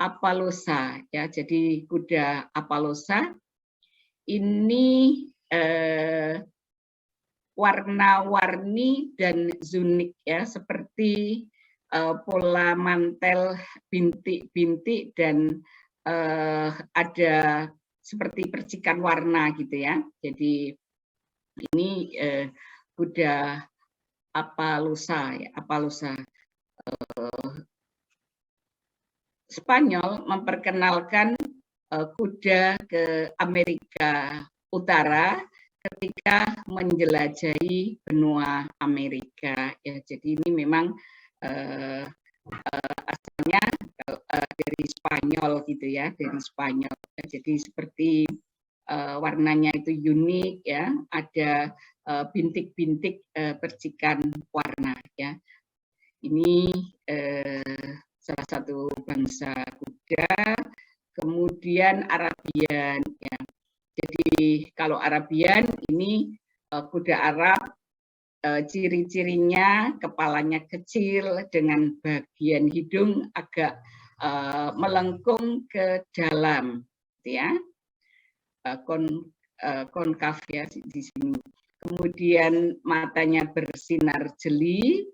Appaloosa ya. Jadi kuda Appaloosa ini warna-warni dan unik ya, seperti pola mantel bintik-bintik dan ada seperti percikan warna gitu ya. Jadi ini kuda Appaloosa ya, Appaloosa. Spanyol memperkenalkan kuda ke Amerika Utara ketika menjelajahi benua Amerika. Ya, jadi ini memang asalnya dari Spanyol gitu ya, dari Spanyol. Jadi seperti warnanya itu unik ya, ada bintik-bintik percikan warna ya. Ini salah satu bangsa kuda. Kemudian Arabian ya. Jadi kalau Arabian ini kuda Arab, ciri-cirinya kepalanya kecil dengan bagian hidung agak melengkung ke dalam, ya, konkav ya di sini. Kemudian matanya bersinar jeli,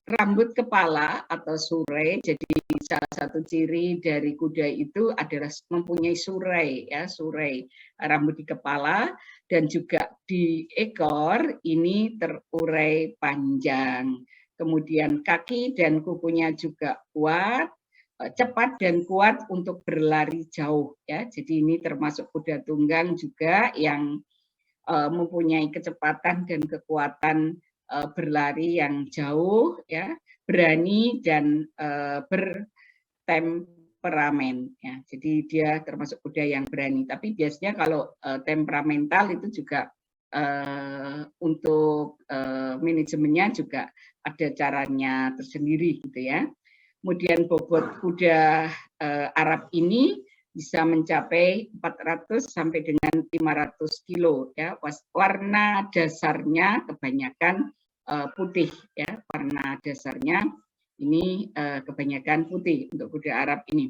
rambut kepala atau surai. Jadi salah satu ciri dari kuda itu adalah mempunyai surai, ya, surai rambut di kepala, dan juga di ekor ini terurai panjang. Kemudian kaki dan kukunya juga kuat, cepat dan kuat untuk berlari jauh, ya. Jadi ini termasuk kuda tunggang juga yang mempunyai kecepatan dan kekuatan berlari yang jauh, ya, berani dan bertemperamen, ya. Jadi dia termasuk kuda yang berani. Tapi biasanya kalau temperamental itu juga untuk manajemennya juga ada caranya tersendiri gitu ya. Kemudian bobot kuda Arab ini bisa mencapai 400 sampai dengan 500 kilo ya. Warna dasarnya kebanyakan putih ya, warna dasarnya ini kebanyakan putih untuk kuda Arab ini.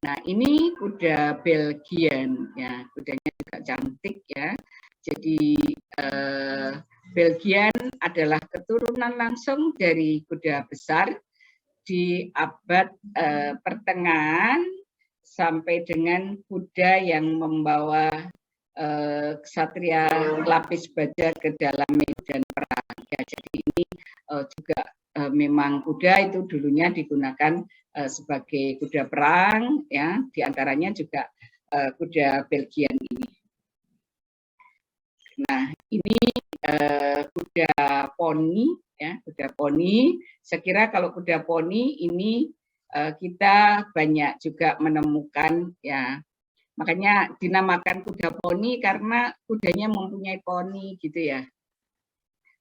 Nah, ini kuda Belgian ya, kudanya juga cantik ya. Jadi Belgian adalah keturunan langsung dari kuda besar di abad pertengahan sampai dengan kuda yang membawa ksatria lapis baja ke dalam medan perang. Ya, jadi ini juga memang kuda itu dulunya digunakan sebagai kuda perang, ya, diantaranya juga kuda Belgian ini. Nah, ini kuda poni, ya, kuda poni. Saya kira kalau kuda poni ini kita banyak juga menemukan, ya. Makanya dinamakan kuda poni karena kudanya mempunyai poni gitu ya.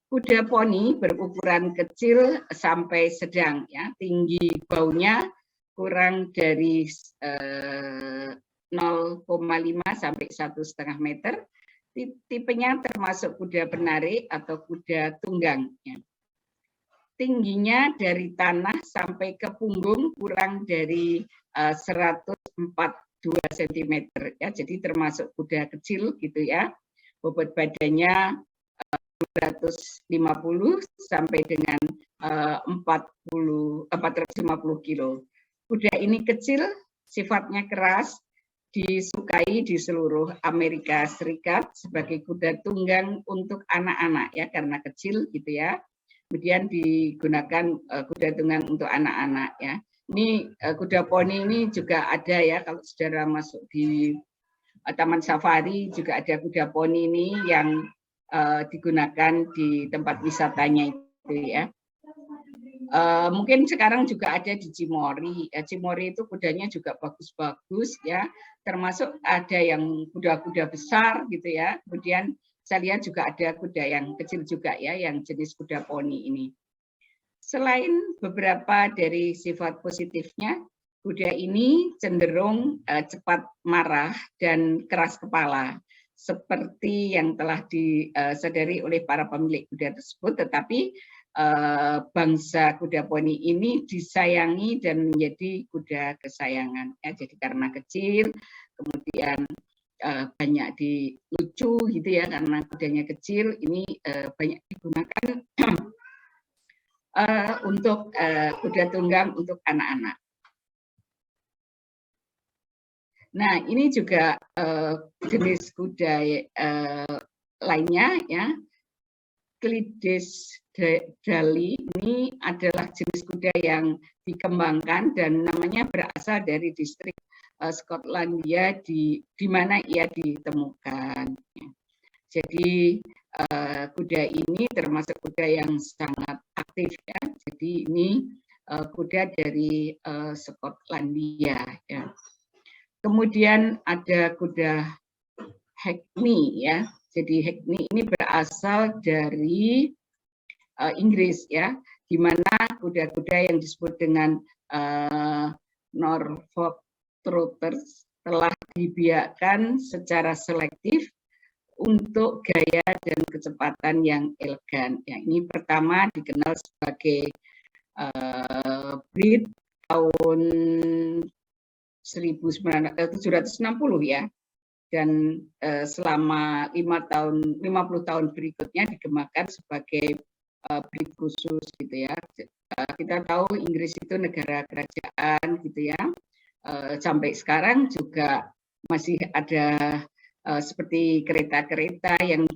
Kuda poni berukuran kecil sampai sedang ya, tinggi baunya kurang dari 0,5 sampai 1,5 meter. Tipenya termasuk kuda penarik atau kuda tunggang ya. Tingginya dari tanah sampai ke punggung kurang dari 142 cm ya, jadi termasuk kuda kecil gitu ya. Bobot badannya 250 sampai dengan 450 kilo. Kuda ini kecil, sifatnya keras, disukai di seluruh Amerika Serikat sebagai kuda tunggang untuk anak-anak ya, karena kecil gitu ya. Kemudian digunakan kuda tunggang untuk anak-anak ya. Ini kuda poni ini juga ada ya, kalau saudara masuk di Taman Safari juga ada kuda poni ini yang digunakan di tempat wisatanya itu ya. Mungkin sekarang juga ada di Cimory. Cimory itu kudanya juga bagus-bagus ya, termasuk ada yang kuda-kuda besar gitu ya. Kemudian saya lihat juga ada kuda yang kecil juga ya, yang jenis kuda poni ini. Selain beberapa dari sifat positifnya, kuda ini cenderung cepat marah dan keras kepala, seperti yang telah disadari oleh para pemilik kuda tersebut. Tetapi bangsa kuda poni ini disayangi dan menjadi kuda kesayangan. Ya, jadi karena kecil, kemudian banyak dilucu gitu ya, karena kudanya kecil, ini banyak digunakan untuk kuda tunggang untuk anak-anak. Nah, ini juga jenis kuda lainnya ya, Clydes Dali ini adalah jenis kuda yang dikembangkan dan namanya berasal dari distrik Skotlandia di mana ia ditemukan. Jadi kuda ini termasuk kuda yang sangat aktif ya. Jadi ini kuda dari Skotlandia ya. Kemudian ada kuda Hackney ya. Jadi Hackney ini berasal dari Inggris ya, di mana kuda-kuda yang disebut dengan Norfolk Trotters telah dibiarkan secara selektif untuk gaya dan kecepatan yang elegan. Ya, ini pertama dikenal sebagai breed tahun 1760 ya, dan selama 50 tahun berikutnya dikembangkan sebagai breed khusus gitu ya. Kita tahu Inggris itu negara kerajaan gitu ya. Sampai sekarang juga masih ada seperti kereta-kereta yang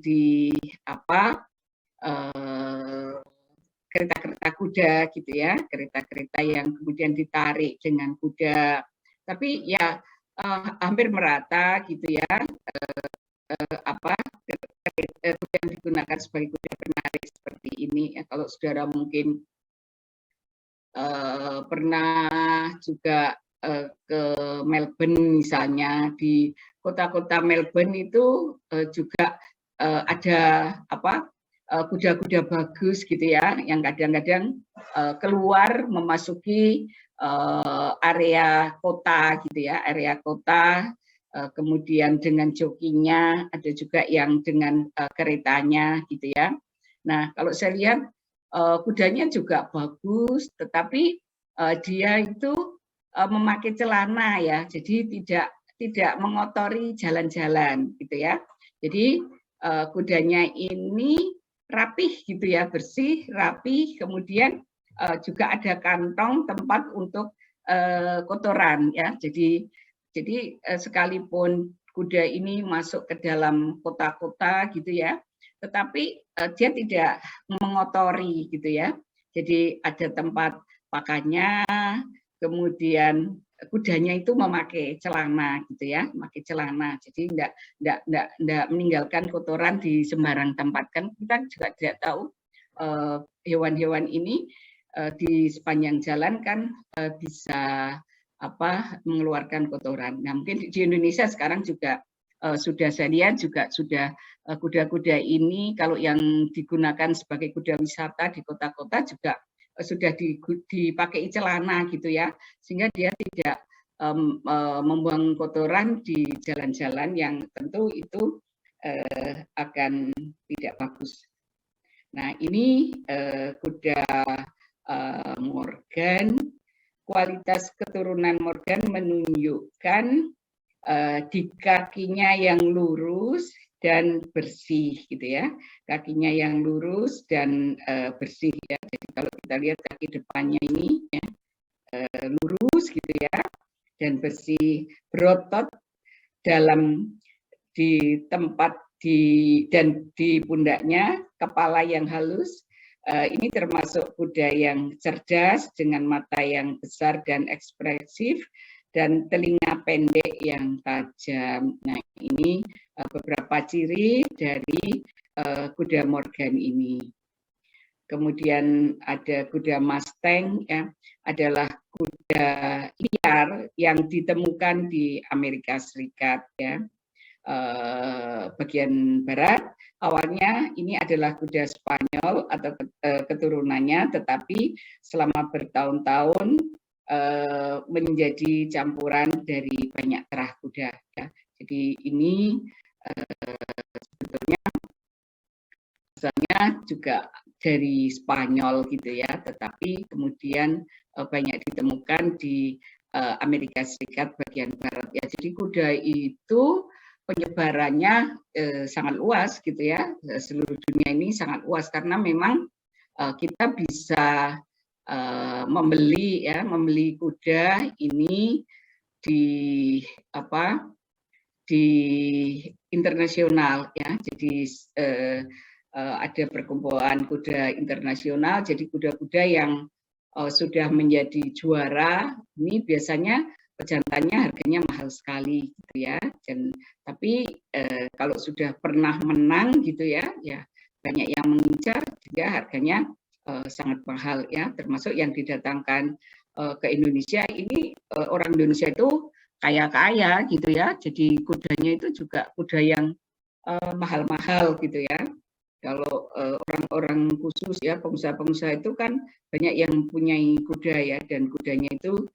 kereta-kereta kuda gitu ya, kereta-kereta yang kemudian ditarik dengan kuda. Tapi ya hampir merata gitu ya, yang digunakan sebagai kuda penarik seperti ini. Ya, kalau saudara mungkin pernah juga ke Melbourne misalnya, di kota-kota Melbourne itu juga ada kuda-kuda bagus gitu ya, yang kadang-kadang keluar memasuki area kota gitu ya, area kota, kemudian dengan jokinya, ada juga yang dengan keretanya gitu ya. Nah, kalau saya lihat kudanya juga bagus, tetapi dia itu memakai celana ya, jadi tidak mengotori jalan-jalan gitu ya. Jadi kudanya ini rapih gitu ya, bersih, rapih, kemudian juga ada kantong tempat untuk kotoran ya. Jadi sekalipun kuda ini masuk ke dalam kota-kota gitu ya, tetapi dia tidak mengotori gitu ya. Jadi ada tempat pakannya, kemudian kudanya itu memakai celana gitu ya, memakai celana. Jadi enggak meninggalkan kotoran di sembarang tempat. Kan kita juga tidak tahu hewan-hewan ini di sepanjang jalan kan bisa mengeluarkan kotoran. Nah, mungkin di Indonesia sekarang juga sudah saya lihat juga sudah kuda-kuda ini kalau yang digunakan sebagai kuda wisata di kota-kota juga sudah dipakai celana gitu ya, sehingga dia tidak membuang kotoran di jalan-jalan yang tentu itu akan tidak bagus. Nah, ini kuda Morgan. Kualitas keturunan Morgan menunjukkan di kakinya yang lurus dan bersih gitu ya, kakinya yang lurus dan bersih ya. Jadi kalau kita lihat kaki depannya ini ya, lurus gitu ya dan bersih, berotot dalam di tempat dan di pundaknya, kepala yang halus. Ini termasuk kuda yang cerdas dengan mata yang besar dan ekspresif dan telinga pendek yang tajam. Nah, ini beberapa ciri dari kuda Morgan ini. Kemudian ada kuda Mustang ya, adalah kuda liar yang ditemukan di Amerika Serikat ya. Bagian barat. Awalnya ini adalah kuda Spanyol atau keturunannya, tetapi selama bertahun-tahun menjadi campuran dari banyak terah kuda. Ya. Jadi ini sebetulnya asalnya juga dari Spanyol gitu ya, tetapi kemudian banyak ditemukan di Amerika Serikat bagian barat. Ya, jadi kuda itu penyebarannya sangat luas gitu ya, seluruh dunia ini sangat luas karena memang kita bisa membeli kuda ini di di internasional ya, jadi ada perkumpulan kuda internasional. Jadi kuda-kuda yang sudah menjadi juara ini biasanya pejantannya harganya mahal sekali gitu ya. Tapi kalau sudah pernah menang gitu ya, banyak yang mengincar juga harganya sangat mahal ya. Termasuk yang didatangkan ke Indonesia ini orang Indonesia itu kaya-kaya gitu ya. Jadi kudanya itu juga kuda yang mahal-mahal gitu ya. Kalau orang-orang khusus ya pengusaha-pengusaha itu kan banyak yang mempunyai kuda ya, dan kudanya itu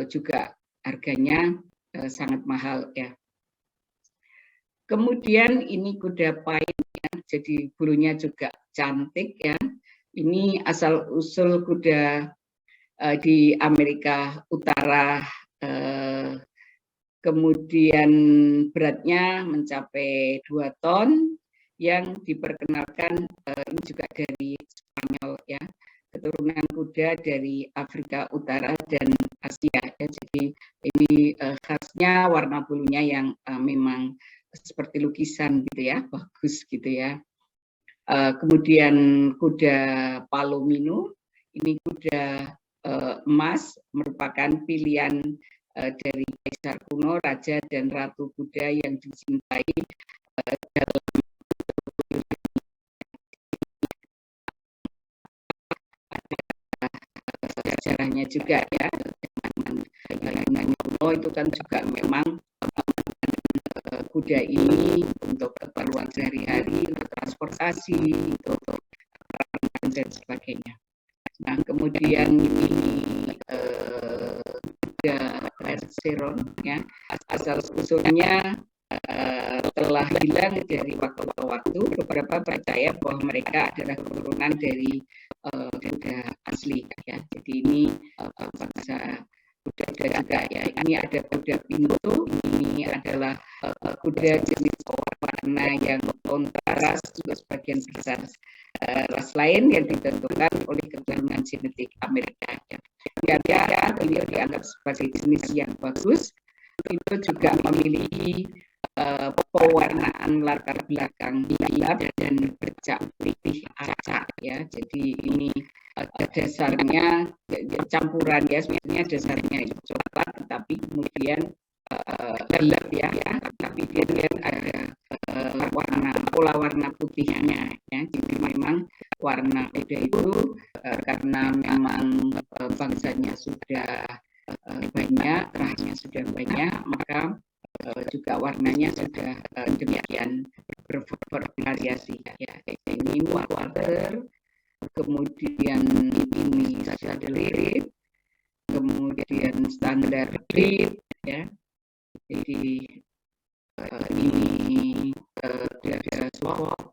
juga harganya sangat mahal ya. Kemudian ini kuda Pine ya, jadi bulunya juga cantik ya. Ini asal usul kuda di Amerika Utara. Kemudian beratnya mencapai 2 ton, yang diperkenalkan ini juga dari Spanyol ya, keturunan kuda dari Afrika Utara dan Asia ya. Jadi ini khasnya warna bulunya yang memang seperti lukisan gitu ya, bagus gitu ya. Kemudian kuda Palomino, ini kuda emas, merupakan pilihan dari kaisar kuno, raja dan ratu kuda yang dicintai dalam sejarahnya juga ya. Yunani kuno itu kan juga memang kuda ini untuk keperluan sehari-hari, untuk transportasi, untuk dan sebagainya. Nah, kemudian ini kuda Percheron ya, asal usulnya telah hilang dari waktu ke waktu. Beberapa percaya bahwa mereka adalah keturunan dari kuda asli ya. Jadi ini bangsa kuda juga ya. Ini ada kuda Pinto, ini adalah kuda jenis warna yang kontras, juga sebagian besar ras lain yang ditentukan oleh keturunan genetik Amerika ya. Biarnya beliau dianggap sebagai jenis yang bagus, itu juga memiliki pewarnaan latar belakang gelap dan bercak putih acak ya. Jadi ini dasarnya campuran ya, sebenarnya dasarnya itu coklat tetapi kemudian gelap ya, tapi kemudian ada pola warna putihnya ya. Jadi memang warna kuda itu karena memang bangsanya sudah banyak, rahnya sudah banyak, maka juga warnanya sudah demikian bervariasi ya. Ini water, kemudian ini saddle, kemudian standar breed ya. Jadi ini ada swap,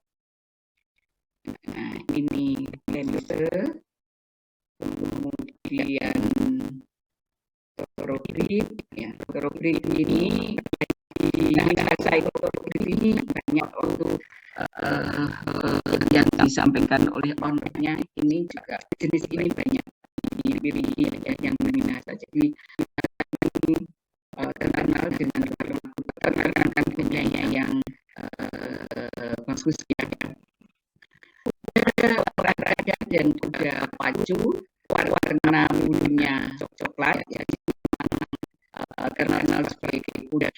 nah ini cancer, kemudian thoroughbred ya. Thoroughbred ini ini banyak waktu yang disampaikan oleh ownernya, ini juga jenis ini banyak dimiliki ya, yang dominan. Jadi ini terkenal dengan terkenal punyanya yang bagus ya. Kuda olahraga dan kuda pacu, warna bulunya coklat ya, terkenal sebagai kuda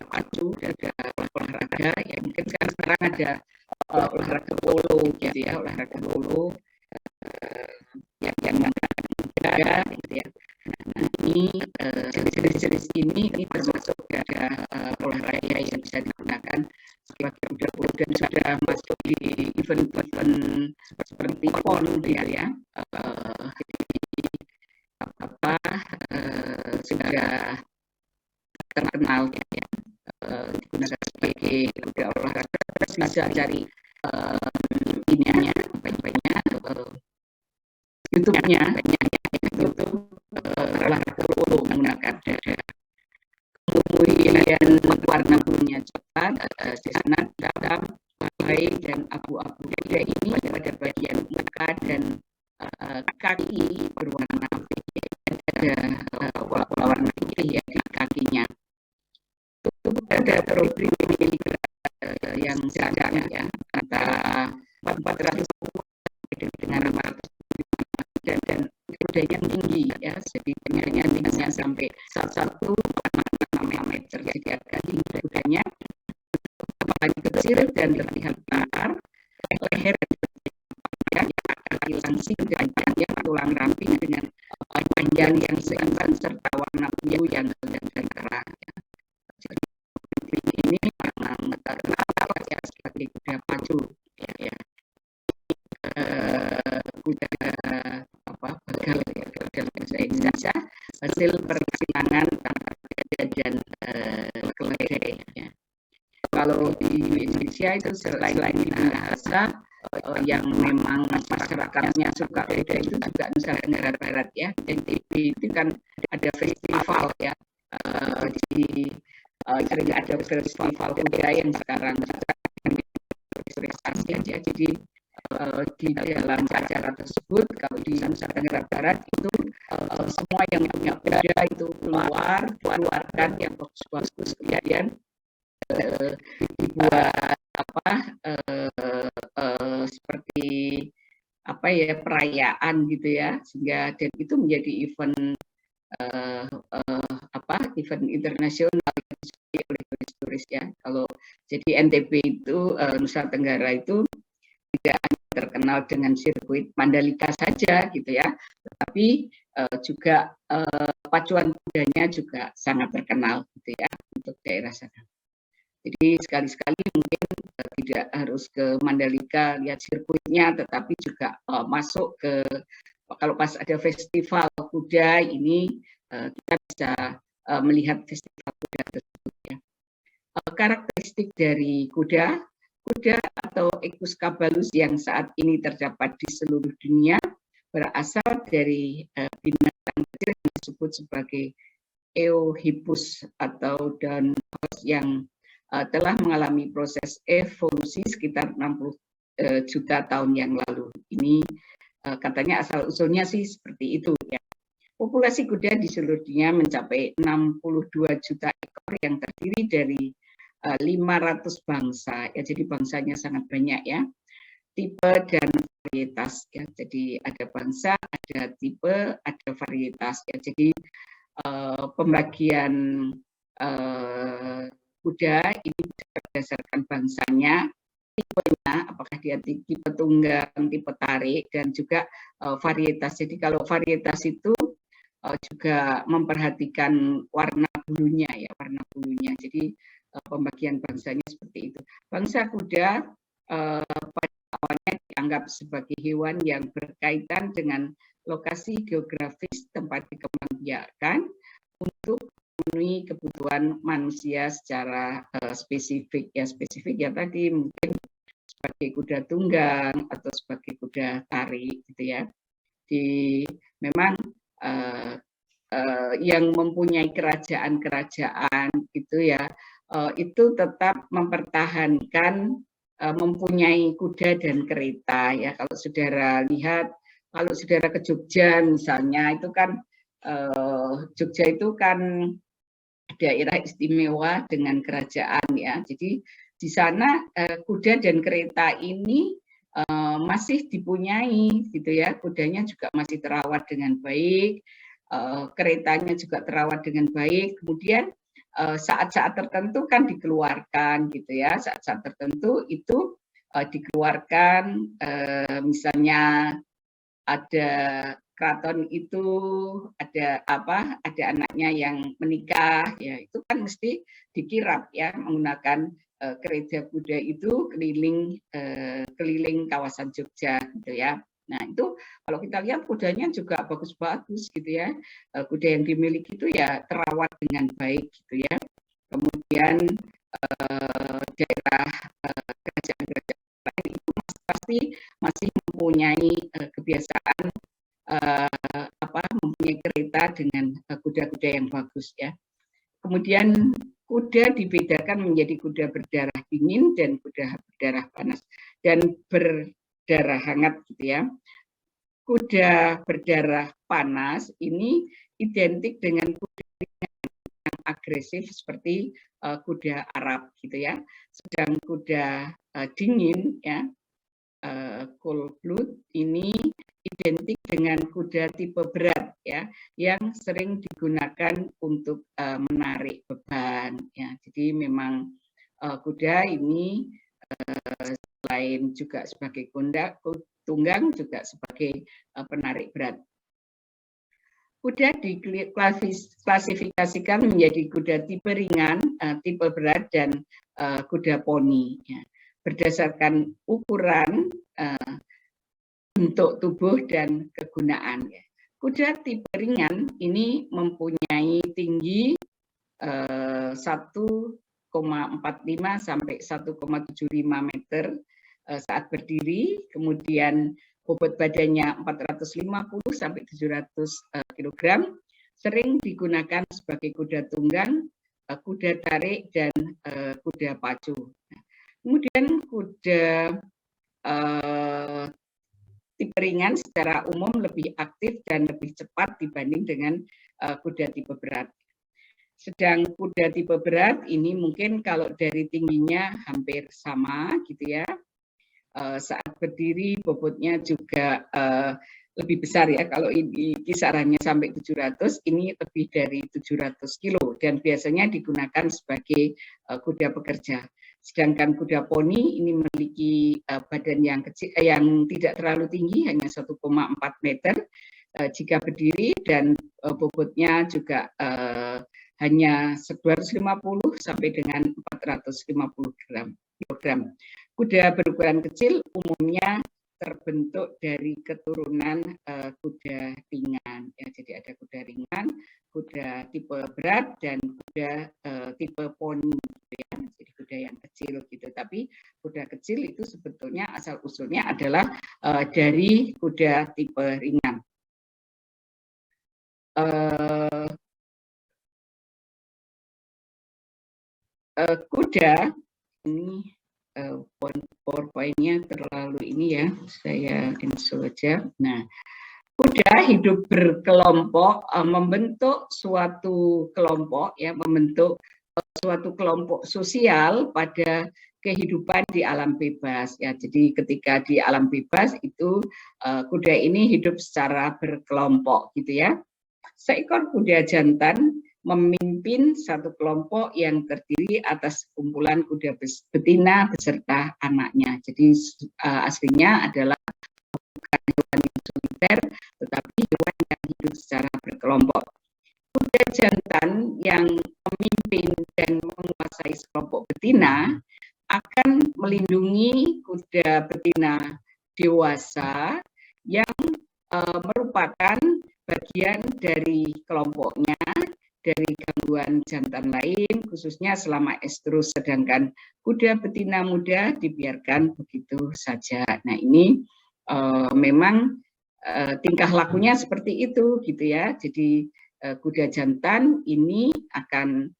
pacu, kuda olahraga ya. Mungkin sekarang ada olahraga polo gitu ya, olahraga polo yang muda gitu ya. Nah, ini jenis-jenis ini termasuk ada olahraga yang bisa digunakan sebagai kuda-kuda dan sudah masuk di event-event seperti PON ya. Sudah terkenal ya, digunakan sebagai kuda olahraga. Bisa cari ininya banyak YouTube-nya YouTube olahraga polo menggunakan dada. Kemudian warna bulunya coklat, di sana hitam, white dan abu-abu. Kuda ini pada bagian muka dan kaki berwarna putih, ada warna putih ya di kakinya. Itu ada thoroughbred yang sedang ya, antara kudanya tinggi ya, jadi tingginya sampai 1,6 meter, jadi agak tinggi kudanya, paling kecil dan terlihat besar, leher yang akan langsing dan panjang, tulang ramping dengan panjang yang seimbang serta warna biru yang terang. Jadi ini memang terkenal ya sebagai kuda pacu ya. Kuda bagal ya dalam bahasa Indonesia, hasil persilangan antara gajah dan keledai ya. Kalau di Indonesia itu selain bahasa yang memang masyarakatnya suka kuda itu juga Nusa Tenggara Barat ya. NTB itu kan ada festival ya, sering ada festival kuda yang sekarang prestasi ya. Jadi di dalam acara tersebut, kalau di Nusa Tenggara Barat itu semua yang punya kuda itu keluarkan yang bagus-bagus, kemudian dibuat seperti perayaan gitu ya, sehingga dan itu menjadi event event internasional oleh turis-turis ya. Kalau jadi NTB itu Nusa Tenggara itu tidak hanya terkenal dengan sirkuit Mandalika saja gitu ya, tetapi juga pacuan kudanya juga sangat terkenal gitu ya untuk daerah sana. Jadi sekali-sekali mungkin tidak harus ke Mandalika lihat sirkuitnya, tetapi juga masuk ke, kalau pas ada festival kuda ini kita bisa melihat festival kuda tersebut ya. Karakteristik dari kuda atau Equus caballus yang saat ini terdapat di seluruh dunia berasal dari binatang kecil yang disebut sebagai Eohippus atau daun yang telah mengalami proses evolusi sekitar 60 juta tahun yang lalu. Ini katanya asal-usulnya sih seperti itu ya. Populasi kuda di seluruh dunia mencapai 62 juta ekor yang terdiri dari 500 bangsa ya, jadi bangsanya sangat banyak ya, tipe dan varietas ya. Jadi ada bangsa, ada tipe, ada varietas ya. Jadi pembagian kuda ini berdasarkan bangsanya, tipenya, apakah dia tipe tunggang, tipe tarik, dan juga varietas. Jadi kalau varietas itu juga memperhatikan warna bulunya ya, warna bulunya. Jadi pembagian bangsanya seperti itu. Bangsa kuda pada awalnya dianggap sebagai hewan yang berkaitan dengan lokasi geografis tempat dikembangbiakkan untuk memenuhi kebutuhan manusia secara spesifik ya, tadi mungkin sebagai kuda tunggang atau sebagai kuda tarik gitu ya. Memang yang mempunyai kerajaan gitu ya, itu tetap mempertahankan mempunyai kuda dan kereta ya. Kalau saudara lihat, kalau saudara ke Jogja misalnya, itu kan Jogja itu kan daerah istimewa dengan kerajaan ya. Jadi di sana kuda dan kereta ini masih dipunyai gitu ya. Kudanya juga masih terawat dengan baik, keretanya juga terawat dengan baik. Kemudian saat-saat tertentu kan dikeluarkan gitu ya. Saat-saat tertentu itu dikeluarkan, misalnya ada keraton itu ada anaknya yang menikah ya, itu kan mesti dikirap ya menggunakan kereta kuda itu keliling kawasan Jogja gitu ya. Nah itu kalau kita lihat kudanya juga bagus-bagus gitu ya, kuda yang dimiliki itu ya terawat dengan baik gitu ya. Kemudian daerah kerajaan-kerajaan lain itu pasti masih mempunyai kebiasaan mempunyai kereta dengan kuda-kuda yang bagus ya. Kemudian kuda dibedakan menjadi kuda berdarah dingin dan kuda berdarah panas dan berdarah hangat gitu ya. Kuda berdarah panas ini identik dengan kuda yang agresif seperti kuda Arab gitu ya. Sedang kuda dingin ya, cold blood ini identik dengan kuda tipe berat ya, yang sering digunakan untuk menarik beban ya. Jadi memang kuda ini selain juga sebagai tunggang juga sebagai penarik berat. Kuda diklasifikasikan menjadi kuda tipe ringan, tipe berat, dan kuda poni ya, berdasarkan ukuran, bentuk tubuh, dan kegunaan. Kuda tipe ringan ini mempunyai tinggi 1,45 sampai 1,75 meter saat berdiri, kemudian bobot badannya 450 sampai 700 kg, sering digunakan sebagai kuda tunggang, kuda tarik, dan kuda pacu. Kemudian kuda tipe ringan secara umum lebih aktif dan lebih cepat dibanding dengan kuda tipe berat. Sedang kuda tipe berat ini mungkin kalau dari tingginya hampir sama gitu ya. Saat berdiri bobotnya juga lebih besar ya. Kalau ini kisarannya sampai 700, ini lebih dari 700 kilo dan biasanya digunakan sebagai kuda pekerja. Sedangkan kuda poni ini memiliki badan yang kecil, yang tidak terlalu tinggi, hanya 1,4 meter jika berdiri, dan bobotnya juga hanya 250 sampai dengan 450 kilogram. Kuda berukuran kecil umumnya terbentuk dari keturunan kuda ringan. Ya, jadi ada kuda ringan, kuda tipe berat, dan kuda tipe poni. Ya. Jadi kuda yang kecil gitu. Tapi kuda kecil itu sebetulnya asal usulnya adalah dari kuda tipe ringan. Kuda ini PowerPoint-nya terlalu ini ya, saya cancel aja. Nah, kuda hidup berkelompok, membentuk suatu kelompok ya, membentuk suatu kelompok sosial pada kehidupan di alam bebas ya. Jadi ketika di alam bebas itu kuda ini hidup secara berkelompok gitu ya. Seekor kuda jantan memimpin satu kelompok yang terdiri atas kumpulan kuda betina beserta anaknya. Jadi aslinya adalah bukan hewan yang soliter, tetapi hewan yang hidup secara berkelompok. Kuda jantan yang memimpin dan menguasai sekelompok betina akan melindungi kuda betina dewasa yang merupakan bagian dari kelompoknya dari gangguan jantan lain, khususnya selama estrus, sedangkan kuda betina muda dibiarkan begitu saja. Nah ini memang tingkah lakunya seperti itu gitu ya. Jadi kuda jantan ini akan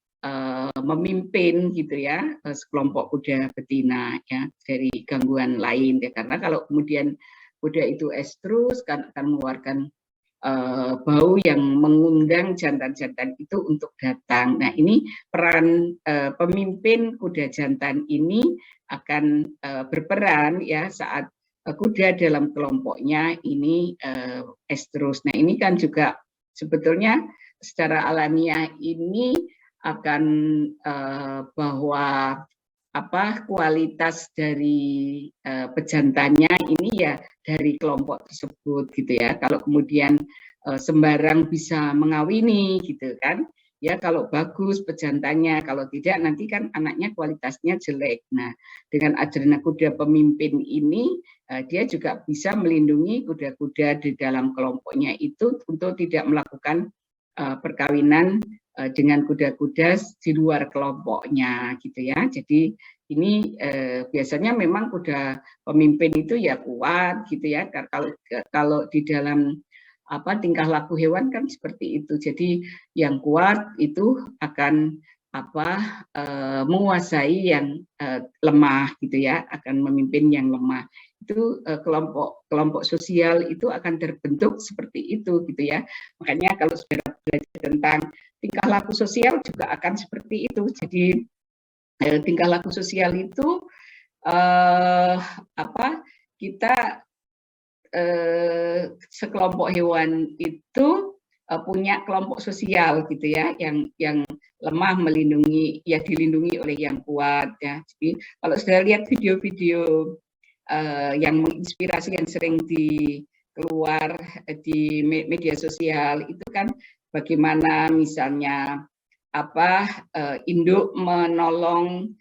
memimpin gitu ya sekelompok kuda betina ya dari gangguan lain ya, karena kalau kemudian kuda itu estrus kan akan mengeluarkan bau yang mengundang jantan-jantan itu untuk datang. Nah ini peran pemimpin kuda jantan ini akan berperan ya saat kuda dalam kelompoknya ini estrus. Nah ini kan juga sebetulnya secara alamiah ini akan bahwa kualitas dari pejantannya ini ya dari kelompok tersebut gitu ya. Kalau kemudian sembarang bisa mengawini gitu kan, ya kalau bagus pejantannya, kalau tidak nanti kan anaknya kualitasnya jelek. Nah dengan adanya kuda pemimpin ini dia juga bisa melindungi kuda-kuda di dalam kelompoknya itu untuk tidak melakukan perkawinan dengan kuda-kuda di luar kelompoknya gitu ya. Jadi ini biasanya memang kuda pemimpin itu ya kuat gitu ya. Kalau di dalam tingkah laku hewan kan seperti itu. Jadi yang kuat itu akan menguasai yang lemah gitu ya, akan memimpin yang lemah. Itu kelompok sosial itu akan terbentuk seperti itu gitu ya. Makanya kalau saudara belajar tentang tingkah laku sosial juga akan seperti itu. Jadi tingkah laku sosial itu kita sekelompok hewan itu punya kelompok sosial gitu ya, yang lemah melindungi, ya dilindungi oleh yang kuat ya. Jadi kalau sudah lihat video-video yang menginspirasi yang sering keluar di media sosial itu kan bagaimana misalnya induk menolong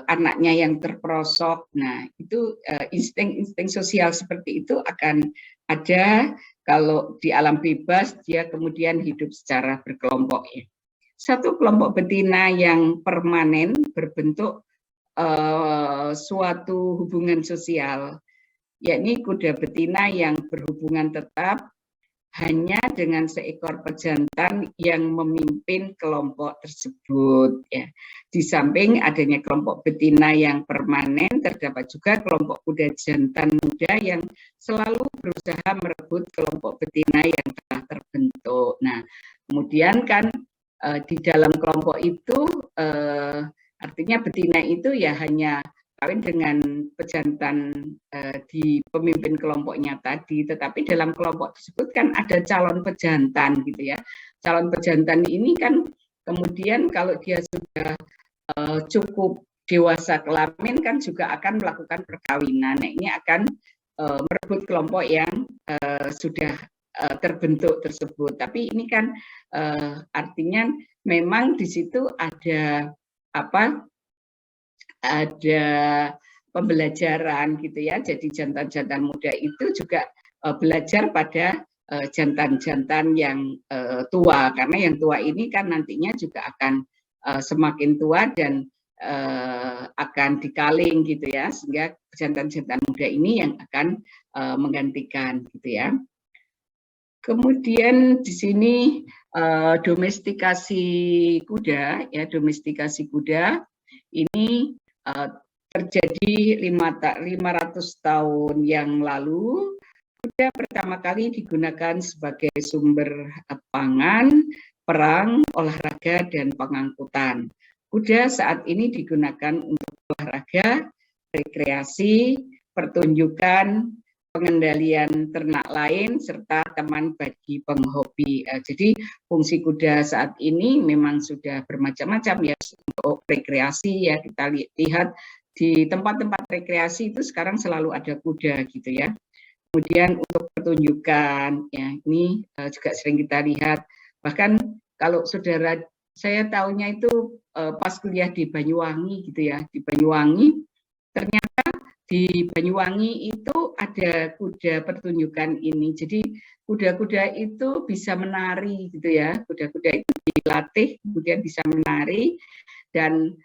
anaknya yang terperosok. Nah, itu insting-insting sosial seperti itu akan ada kalau di alam bebas dia kemudian hidup secara berkelompok ya. Satu kelompok betina yang permanen berbentuk suatu hubungan sosial, yakni kuda betina yang berhubungan tetap hanya dengan seekor pejantan yang memimpin kelompok tersebut ya. Di samping adanya kelompok betina yang permanen, terdapat juga kelompok kuda jantan muda yang selalu berusaha merebut kelompok betina yang telah terbentuk. Nah, kemudian kan di dalam kelompok itu artinya betina itu ya hanya kawin dengan pejantan di pemimpin kelompoknya tadi, tetapi dalam kelompok tersebut kan ada calon pejantan gitu ya. Calon pejantan ini kan kemudian kalau dia sudah cukup dewasa kelamin kan juga akan melakukan perkawinan. Nah, ini akan merebut kelompok yang sudah terbentuk tersebut. Tapi ini kan artinya memang di situ ada ada pembelajaran gitu ya. Jadi jantan-jantan muda itu juga belajar pada jantan-jantan yang tua, karena yang tua ini kan nantinya juga akan semakin tua dan akan dikaling gitu ya, sehingga jantan-jantan muda ini yang akan menggantikan gitu ya. Kemudian di sini domestikasi kuda ya, domestikasi kuda ini terjadi 500 tahun yang lalu. Kuda pertama kali digunakan sebagai sumber pangan, perang, olahraga, dan pengangkutan. Kuda saat ini digunakan untuk olahraga, rekreasi, pertunjukan, pengendalian ternak lain, serta teman bagi penghobi. Jadi fungsi kuda saat ini memang sudah bermacam-macam ya, untuk rekreasi ya, kita lihat di tempat-tempat rekreasi itu sekarang selalu ada kuda gitu ya. Kemudian untuk pertunjukan ya, ini juga sering kita lihat. Bahkan kalau saudara, saya tahunya itu pas kuliah di Banyuwangi gitu ya, di Banyuwangi ternyata di Banyuwangi itu ada kuda pertunjukan ini. Jadi kuda-kuda itu bisa menari gitu ya. Kuda-kuda itu dilatih kemudian bisa menari, dan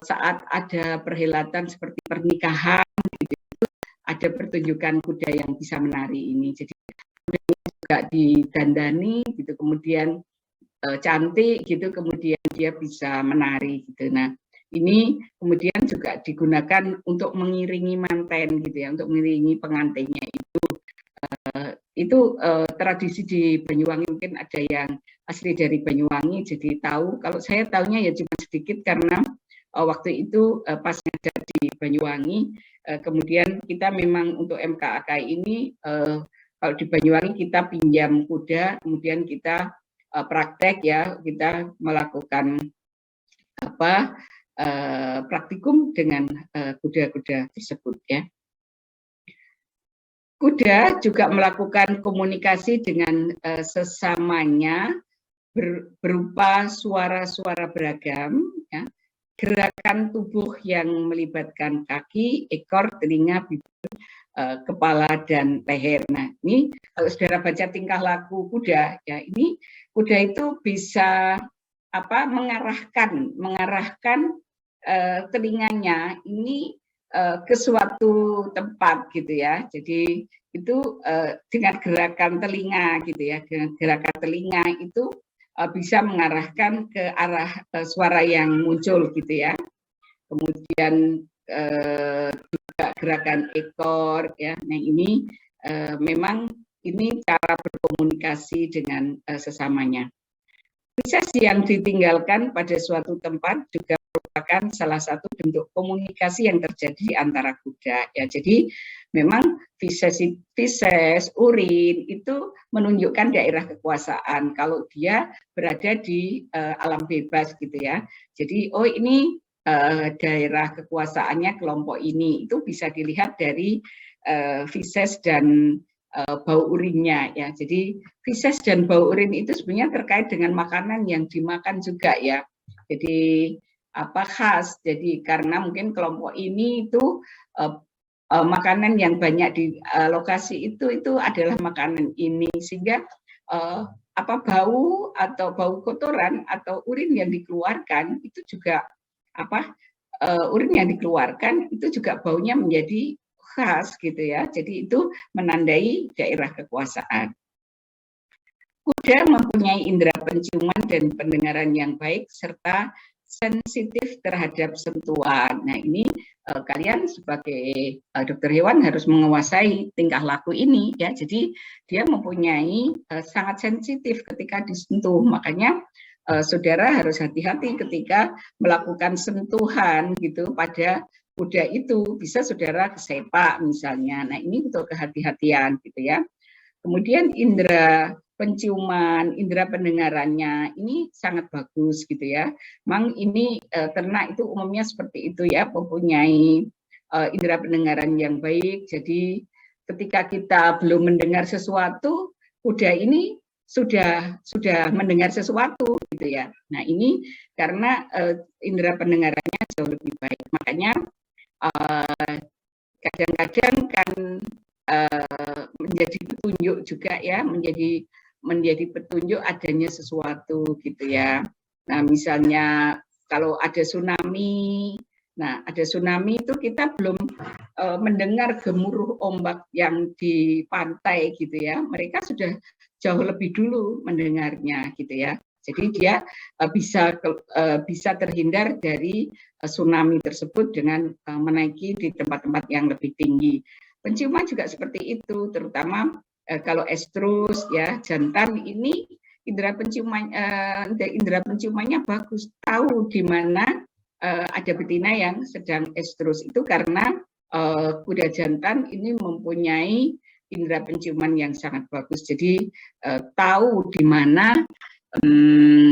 saat ada perhelatan seperti pernikahan gitu, ada pertunjukan kuda yang bisa menari ini. Jadi kuda juga didandani gitu, kemudian cantik gitu, kemudian dia bisa menari gitu. Nah, ini kemudian juga digunakan untuk mengiringi manten gitu ya, untuk mengiringi pengantinnya itu. Tradisi di Banyuwangi, mungkin ada yang asli dari Banyuwangi jadi tahu. Kalau saya tahunya ya cuma sedikit karena waktu itu pas ngajar di Banyuwangi, kemudian kita memang untuk MKAK ini kalau di Banyuwangi kita pinjam kuda, kemudian kita praktek ya, kita melakukan praktikum dengan kuda-kuda tersebut ya. Kuda juga melakukan komunikasi dengan sesamanya berupa suara-suara beragam ya, gerakan tubuh yang melibatkan kaki, ekor, telinga, bibir, kepala, dan leher. Nah, ini kalau saudara baca tingkah laku kuda ya, ini kuda itu bisa mengarahkan telinganya ini ke suatu tempat gitu ya. Jadi itu dengan gerakan telinga gitu ya, dengan gerakan telinga itu bisa mengarahkan ke arah suara yang muncul gitu ya. Kemudian juga gerakan ekor ya. Nah, ini memang ini cara berkomunikasi dengan sesamanya. Proses yang ditinggalkan pada suatu tempat juga merupakan merupakan salah satu bentuk komunikasi yang terjadi di antara kuda ya. Jadi memang feses, urin itu menunjukkan daerah kekuasaan kalau dia berada di alam bebas gitu ya. Jadi oh ini daerah kekuasaannya kelompok ini, itu bisa dilihat dari feses dan bau urinnya ya. Jadi feses dan bau urin itu sebenarnya terkait dengan makanan yang dimakan juga ya. Jadi apa khas. Jadi karena mungkin kelompok ini itu makanan yang banyak di lokasi itu adalah makanan ini, sehingga apa bau atau bau kotoran atau urin yang dikeluarkan itu juga apa urin yang dikeluarkan itu juga baunya menjadi khas gitu ya. Jadi itu menandai daerah kekuasaan. Kuda mempunyai indera penciuman dan pendengaran yang baik serta sensitif terhadap sentuhan. Nah ini kalian sebagai dokter hewan harus menguasai tingkah laku ini ya. Jadi dia mempunyai sangat sensitif ketika disentuh. Makanya saudara harus hati-hati ketika melakukan sentuhan gitu pada kuda itu. Bisa saudara kesepak misalnya. Nah ini untuk kehati-hatian gitu ya. Kemudian indera penciuman, indera pendengarannya ini sangat bagus gitu ya. Memang ini ternak itu umumnya seperti itu ya, mempunyai indera pendengaran yang baik. Jadi ketika kita belum mendengar sesuatu, kuda ini sudah mendengar sesuatu gitu ya. Nah ini karena indera pendengarannya jauh lebih baik. Makanya kadang-kadang kan menjadi petunjuk juga ya, menjadi petunjuk adanya sesuatu gitu ya. Nah misalnya kalau ada tsunami, nah ada tsunami itu kita belum mendengar gemuruh ombak yang di pantai gitu ya. Mereka sudah jauh lebih dulu mendengarnya gitu ya. Jadi dia bisa terhindar dari tsunami tersebut dengan menaiki di tempat-tempat yang lebih tinggi. Penciuman juga seperti itu, terutama kalau estrus ya, jantan ini indera penciumannya bagus, tahu di mana ada betina yang sedang estrus. Itu karena kuda jantan ini mempunyai indera penciuman yang sangat bagus. Jadi tahu di mana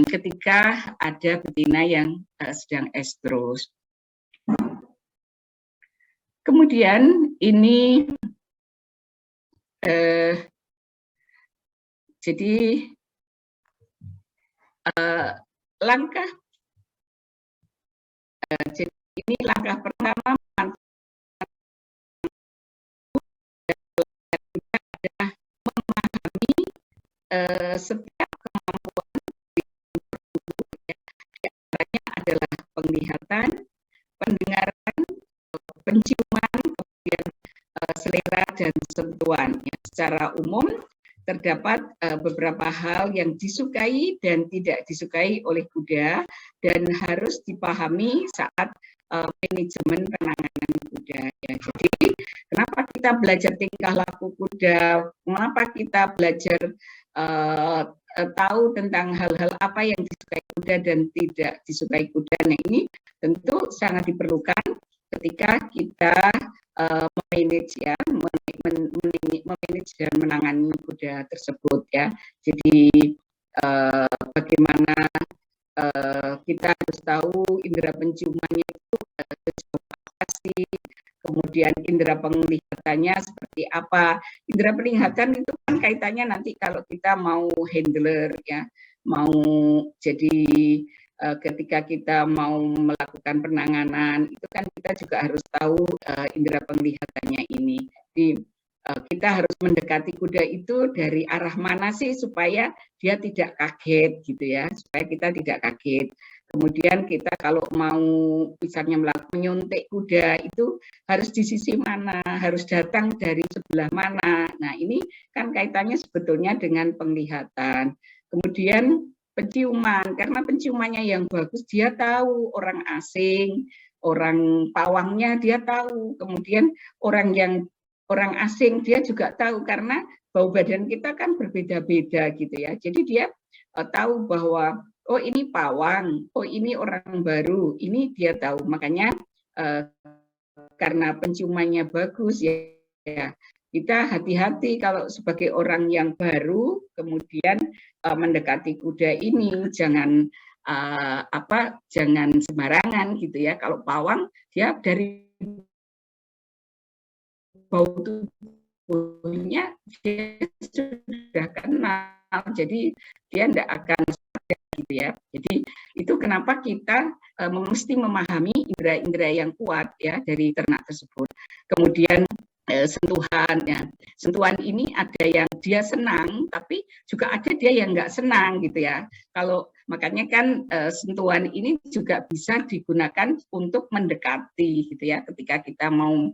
ketika ada betina yang sedang estrus. Kemudian ini jadi langkah jadi ini langkah pertama adalah memahami setiap kemampuan yang adalah penglihatan, pendengaran, penciuman, kemudian selera dan sentuhan. Ya, secara umum terdapat beberapa hal yang disukai dan tidak disukai oleh kuda dan harus dipahami saat manajemen penanganan kuda. Ya, jadi kenapa kita belajar tingkah laku kuda? Kenapa kita belajar tahu tentang hal-hal apa yang disukai kuda dan tidak disukai kuda? Nah ini tentu sangat diperlukan ketika kita memanage ya, memanage dan menangani kuda tersebut ya. Jadi bagaimana kita harus tahu indera penciumannya itu apa sih, kemudian indera penglihatannya seperti apa. Indera penglihatan itu kan kaitannya nanti kalau kita mau handler ya, mau jadi ketika kita mau melakukan penanganan itu kan kita juga harus tahu indera penglihatannya ini. Jadi kita harus mendekati kuda itu dari arah mana sih supaya dia tidak kaget gitu ya, supaya kita tidak kaget. Kemudian kita kalau mau misalnya menyuntik kuda itu harus di sisi mana, harus datang dari sebelah mana. Nah ini kan kaitannya sebetulnya dengan penglihatan. Kemudian penciuman, karena penciumannya yang bagus, dia tahu orang asing, orang pawangnya dia tahu, kemudian orang asing dia juga tahu karena bau badan kita kan berbeda-beda gitu ya. Jadi dia tahu bahwa oh ini pawang, oh ini orang baru, ini dia tahu. Makanya karena penciumannya bagus ya, kita hati-hati kalau sebagai orang yang baru kemudian mendekati kuda ini, jangan jangan sembarangan gitu ya. Kalau pawang dia dari bau tubuhnya dia sudah kenal, jadi dia tidak akan gitu ya. Jadi itu kenapa kita mesti memahami indera-indera yang kuat ya dari ternak tersebut. Kemudian sentuhan ya, sentuhan ini ada yang dia senang tapi juga ada dia yang nggak senang gitu ya. Kalau makanya kan sentuhan ini juga bisa digunakan untuk mendekati gitu ya, ketika kita mau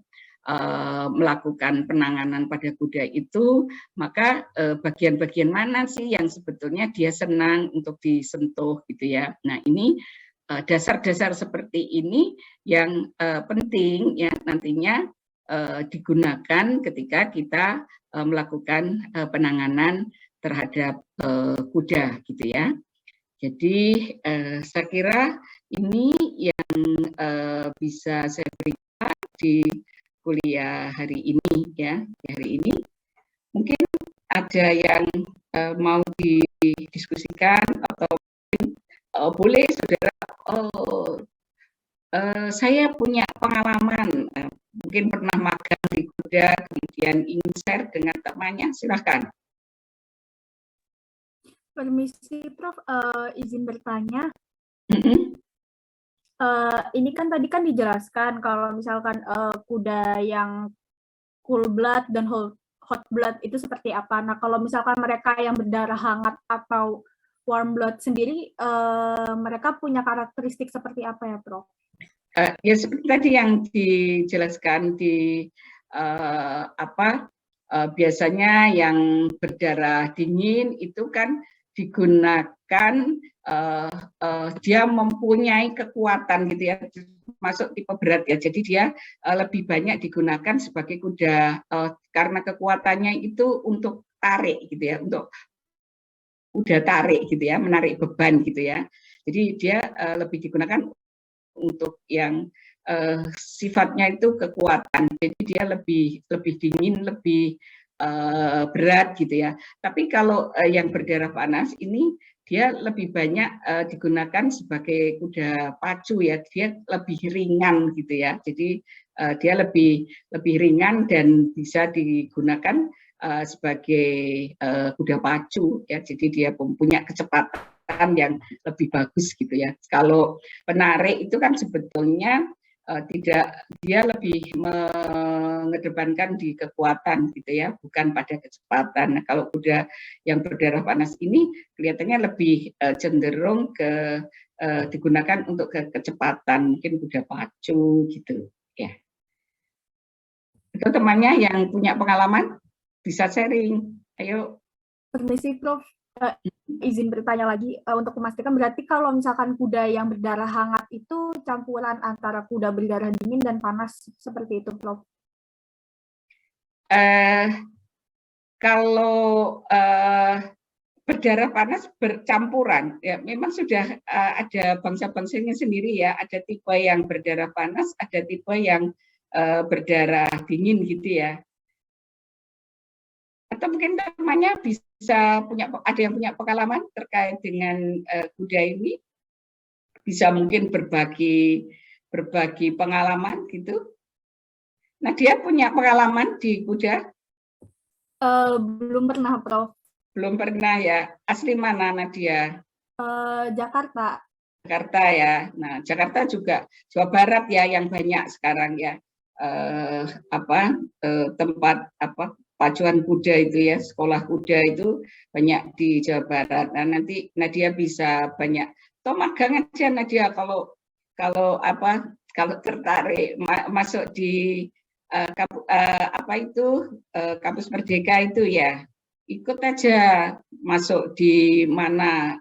melakukan penanganan pada kuda itu, maka bagian-bagian mana sih yang sebetulnya dia senang untuk disentuh gitu ya. Nah ini dasar-dasar seperti ini yang penting ya nantinya digunakan ketika kita melakukan penanganan terhadap kuda gitu ya. Jadi saya kira ini yang bisa saya berikan di kuliah hari ini ya. Hari ini mungkin ada yang mau didiskusikan atau boleh saudara, saya punya pengalaman, mungkin pernah magang di kuda, kemudian ingin share dengan temannya, silahkan.
Permisi Prof, izin bertanya. Ini kan tadi kan dijelaskan kalau misalkan kuda yang cool blood dan hot blood itu seperti apa. Nah kalau misalkan mereka yang berdarah hangat atau warm blood sendiri, mereka punya karakteristik seperti apa ya Prof?
Ya seperti tadi yang dijelaskan di biasanya yang berdarah dingin itu kan digunakan dia mempunyai kekuatan gitu ya, masuk tipe berat ya, jadi dia lebih banyak digunakan sebagai kuda karena kekuatannya itu untuk tarik gitu ya, untuk kuda tarik gitu ya, menarik beban gitu ya, jadi dia lebih digunakan untuk yang sifatnya itu kekuatan, jadi dia lebih dingin, lebih berat gitu ya. Tapi kalau yang berdarah panas ini dia lebih banyak digunakan sebagai kuda pacu ya, dia lebih ringan gitu ya. Jadi dia lebih ringan dan bisa digunakan sebagai kuda pacu ya. Jadi dia punya kecepatan yang lebih bagus gitu ya. Kalau penarik itu kan sebetulnya tidak, dia lebih mengedepankan di kekuatan gitu ya, bukan pada kecepatan. Nah, kalau kuda yang berdarah panas ini kelihatannya lebih cenderung ke digunakan untuk kecepatan, mungkin kuda pacu gitu ya. Itu temannya yang punya pengalaman bisa sharing. Ayo.
Permisi Prof, izin bertanya lagi untuk memastikan, berarti kalau misalkan kuda yang berdarah hangat itu campuran antara kuda berdarah dingin dan panas seperti itu Prof?
Kalau berdarah panas bercampuran ya, memang sudah ada bangsa-bangsanya sendiri ya, ada tipe yang berdarah panas, ada tipe yang berdarah dingin gitu ya. Atau mungkin temannya bisa ada yang punya pengalaman terkait dengan kuda ini, bisa mungkin berbagi pengalaman gitu. Nah, dia punya pengalaman di kuda?
Belum pernah Prof.
Belum pernah ya. Asli mana Nadia?
Jakarta.
Jakarta ya. Nah, Jakarta juga Jawa Barat ya yang banyak sekarang ya. Tempat pacuan kuda itu ya, sekolah kuda itu banyak di Jawa Barat. Nah, nanti Nadia bisa banyak. Toh magang aja Nadia kalau tertarik masuk di kampus Merdeka itu ya, ikut aja masuk di mana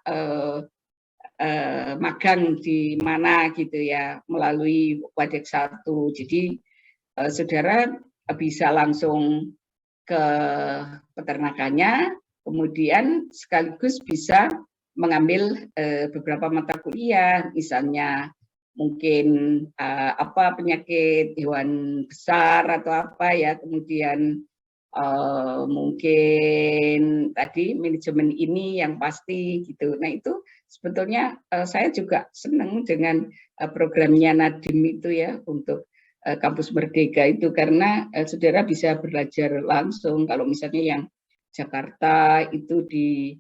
magang di mana gitu ya, melalui Wadek 1. Jadi saudara bisa langsung ke peternakannya, kemudian sekaligus bisa mengambil beberapa mata kuliah, misalnya mungkin penyakit hewan besar atau apa ya, kemudian mungkin tadi manajemen ini yang pasti gitu. Nah itu sebetulnya saya juga senang dengan programnya Nadiem itu ya, untuk Kampus Merdeka itu, karena saudara bisa belajar langsung. Kalau misalnya yang Jakarta itu di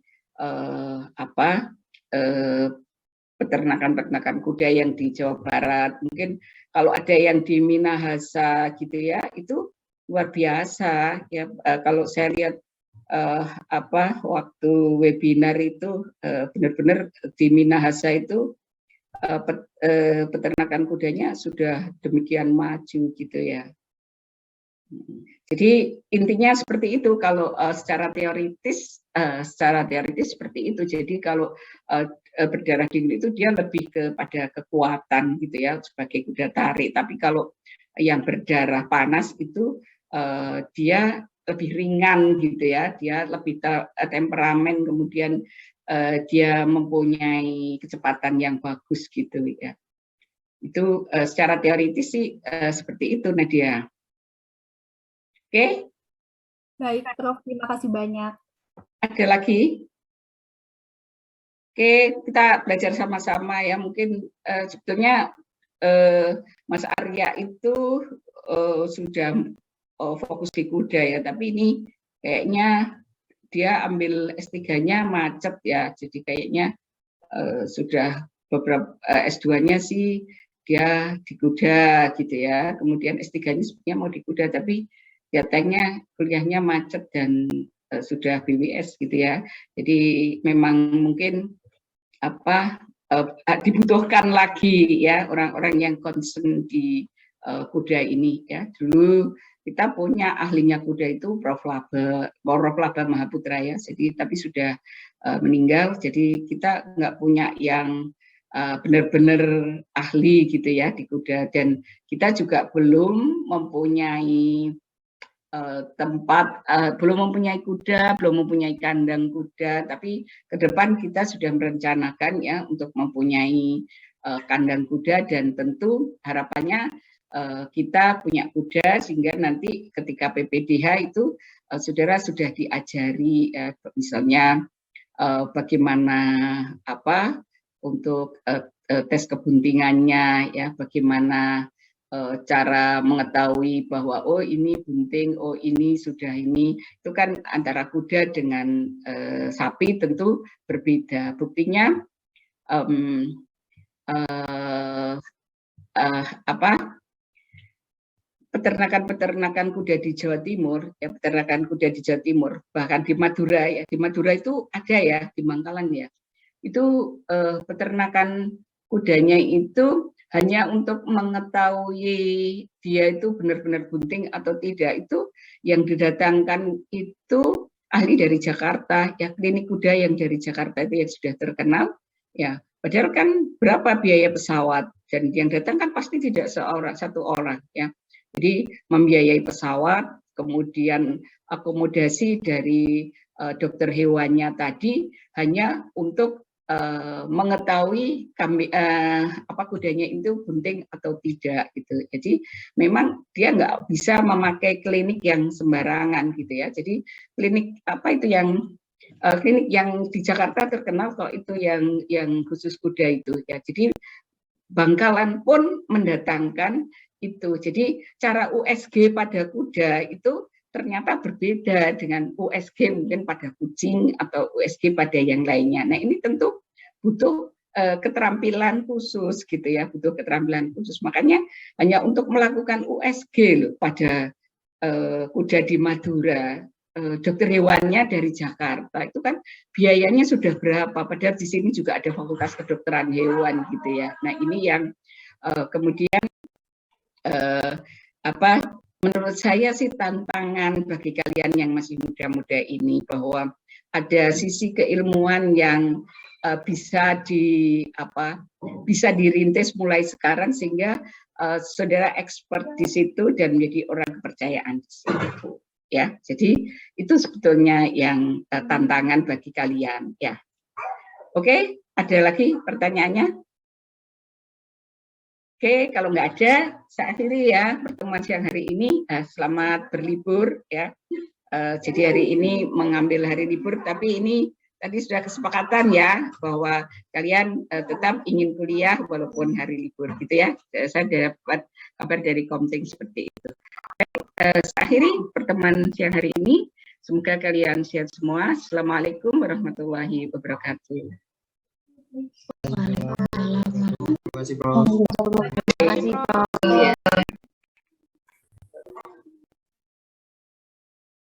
peternakan kuda yang di Jawa Barat, mungkin kalau ada yang di Minahasa gitu ya, itu luar biasa ya. Kalau saya lihat waktu webinar itu benar-benar di Minahasa itu peternakan kudanya sudah demikian maju gitu ya. Jadi intinya seperti itu kalau secara teoritis seperti itu. Jadi kalau berdarah dingin itu dia lebih kepada kekuatan gitu ya, sebagai kuda tarik. Tapi kalau yang berdarah panas itu dia lebih ringan gitu ya, dia lebih temperamen, kemudian dia mempunyai kecepatan yang bagus gitu ya. Itu secara teoritis sih seperti itu, Nadia. Oke.
Baik, Prof. Terima kasih banyak.
Ada lagi? Oke, kita belajar sama-sama ya. Mungkin sebetulnya Mas Arya itu sudah fokus di kuda ya, tapi ini kayaknya dia ambil S3-nya macet ya. Jadi kayaknya sudah beberapa S2-nya sih dia di kuda gitu ya. Kemudian S3-nya sebenarnya mau di kuda, tapi katanya kuliahnya macet dan sudah BWS gitu ya. Jadi memang mungkin dibutuhkan lagi ya orang-orang yang concern di kuda ini ya. Dulu kita punya ahlinya kuda itu Prof. Laba Mahaputra ya. Jadi tapi sudah meninggal. Jadi kita nggak punya yang benar-benar ahli gitu ya di kuda, dan kita juga belum mempunyai tempat, belum mempunyai kuda, belum mempunyai kandang kuda, tapi ke depan kita sudah merencanakan ya untuk mempunyai kandang kuda, dan tentu harapannya kita punya kuda sehingga nanti ketika PPDH itu saudara sudah diajari misalnya bagaimana untuk tes kebuntingannya ya, bagaimana cara mengetahui bahwa oh ini bunting, oh ini sudah ini. Itu kan antara kuda dengan sapi tentu berbeda. Buktinya peternakan kuda di Jawa Timur ya, peternakan kuda di Jawa Timur, bahkan di Madura ya, di Madura itu ada ya, di Bangkalan ya, itu peternakan kudanya itu hanya untuk mengetahui dia itu benar-benar bunting atau tidak, itu yang didatangkan itu ahli dari Jakarta ya, klinik kuda yang dari Jakarta itu yang sudah terkenal ya. Padahal kan berapa biaya pesawat, dan yang datang kan pasti tidak satu orang ya. Jadi membiayai pesawat, kemudian akomodasi dari dokter hewannya tadi hanya untuk mengetahui kudanya itu bunting atau tidak gitu. Jadi memang dia nggak bisa memakai klinik yang sembarangan gitu ya. Jadi klinik klinik yang di Jakarta terkenal kok itu yang khusus kuda itu ya. Jadi Bangkalan pun mendatangkan itu. Jadi cara USG pada kuda itu ternyata berbeda dengan USG mungkin pada kucing atau USG pada yang lainnya. Nah ini tentu butuh keterampilan khusus gitu ya, butuh keterampilan khusus. Makanya hanya untuk melakukan USG loh pada kuda di Madura, dokter hewannya dari Jakarta itu kan biayanya sudah berapa, padahal di sini juga ada fakultas kedokteran hewan gitu ya. Nah ini yang kemudian menurut saya sih tantangan bagi kalian yang masih muda-muda ini, bahwa ada sisi keilmuan yang bisa dirintis mulai sekarang sehingga saudara expert di situ dan menjadi orang kepercayaan di situ. Ya, jadi itu sebetulnya yang tantangan bagi kalian ya. Oke, ada lagi pertanyaannya? Oke, kalau nggak ada, saya akhiri ya pertemuan siang hari ini. Selamat berlibur ya. Jadi hari ini mengambil hari libur, tapi ini tadi sudah kesepakatan ya bahwa kalian tetap ingin kuliah walaupun hari libur, gitu ya. Saya dapat kabar dari Komting seperti itu. Saya akhiri pertemuan siang hari ini. Semoga kalian sehat semua. Assalamualaikum warahmatullahi wabarakatuh.
Terima kasih, Prof.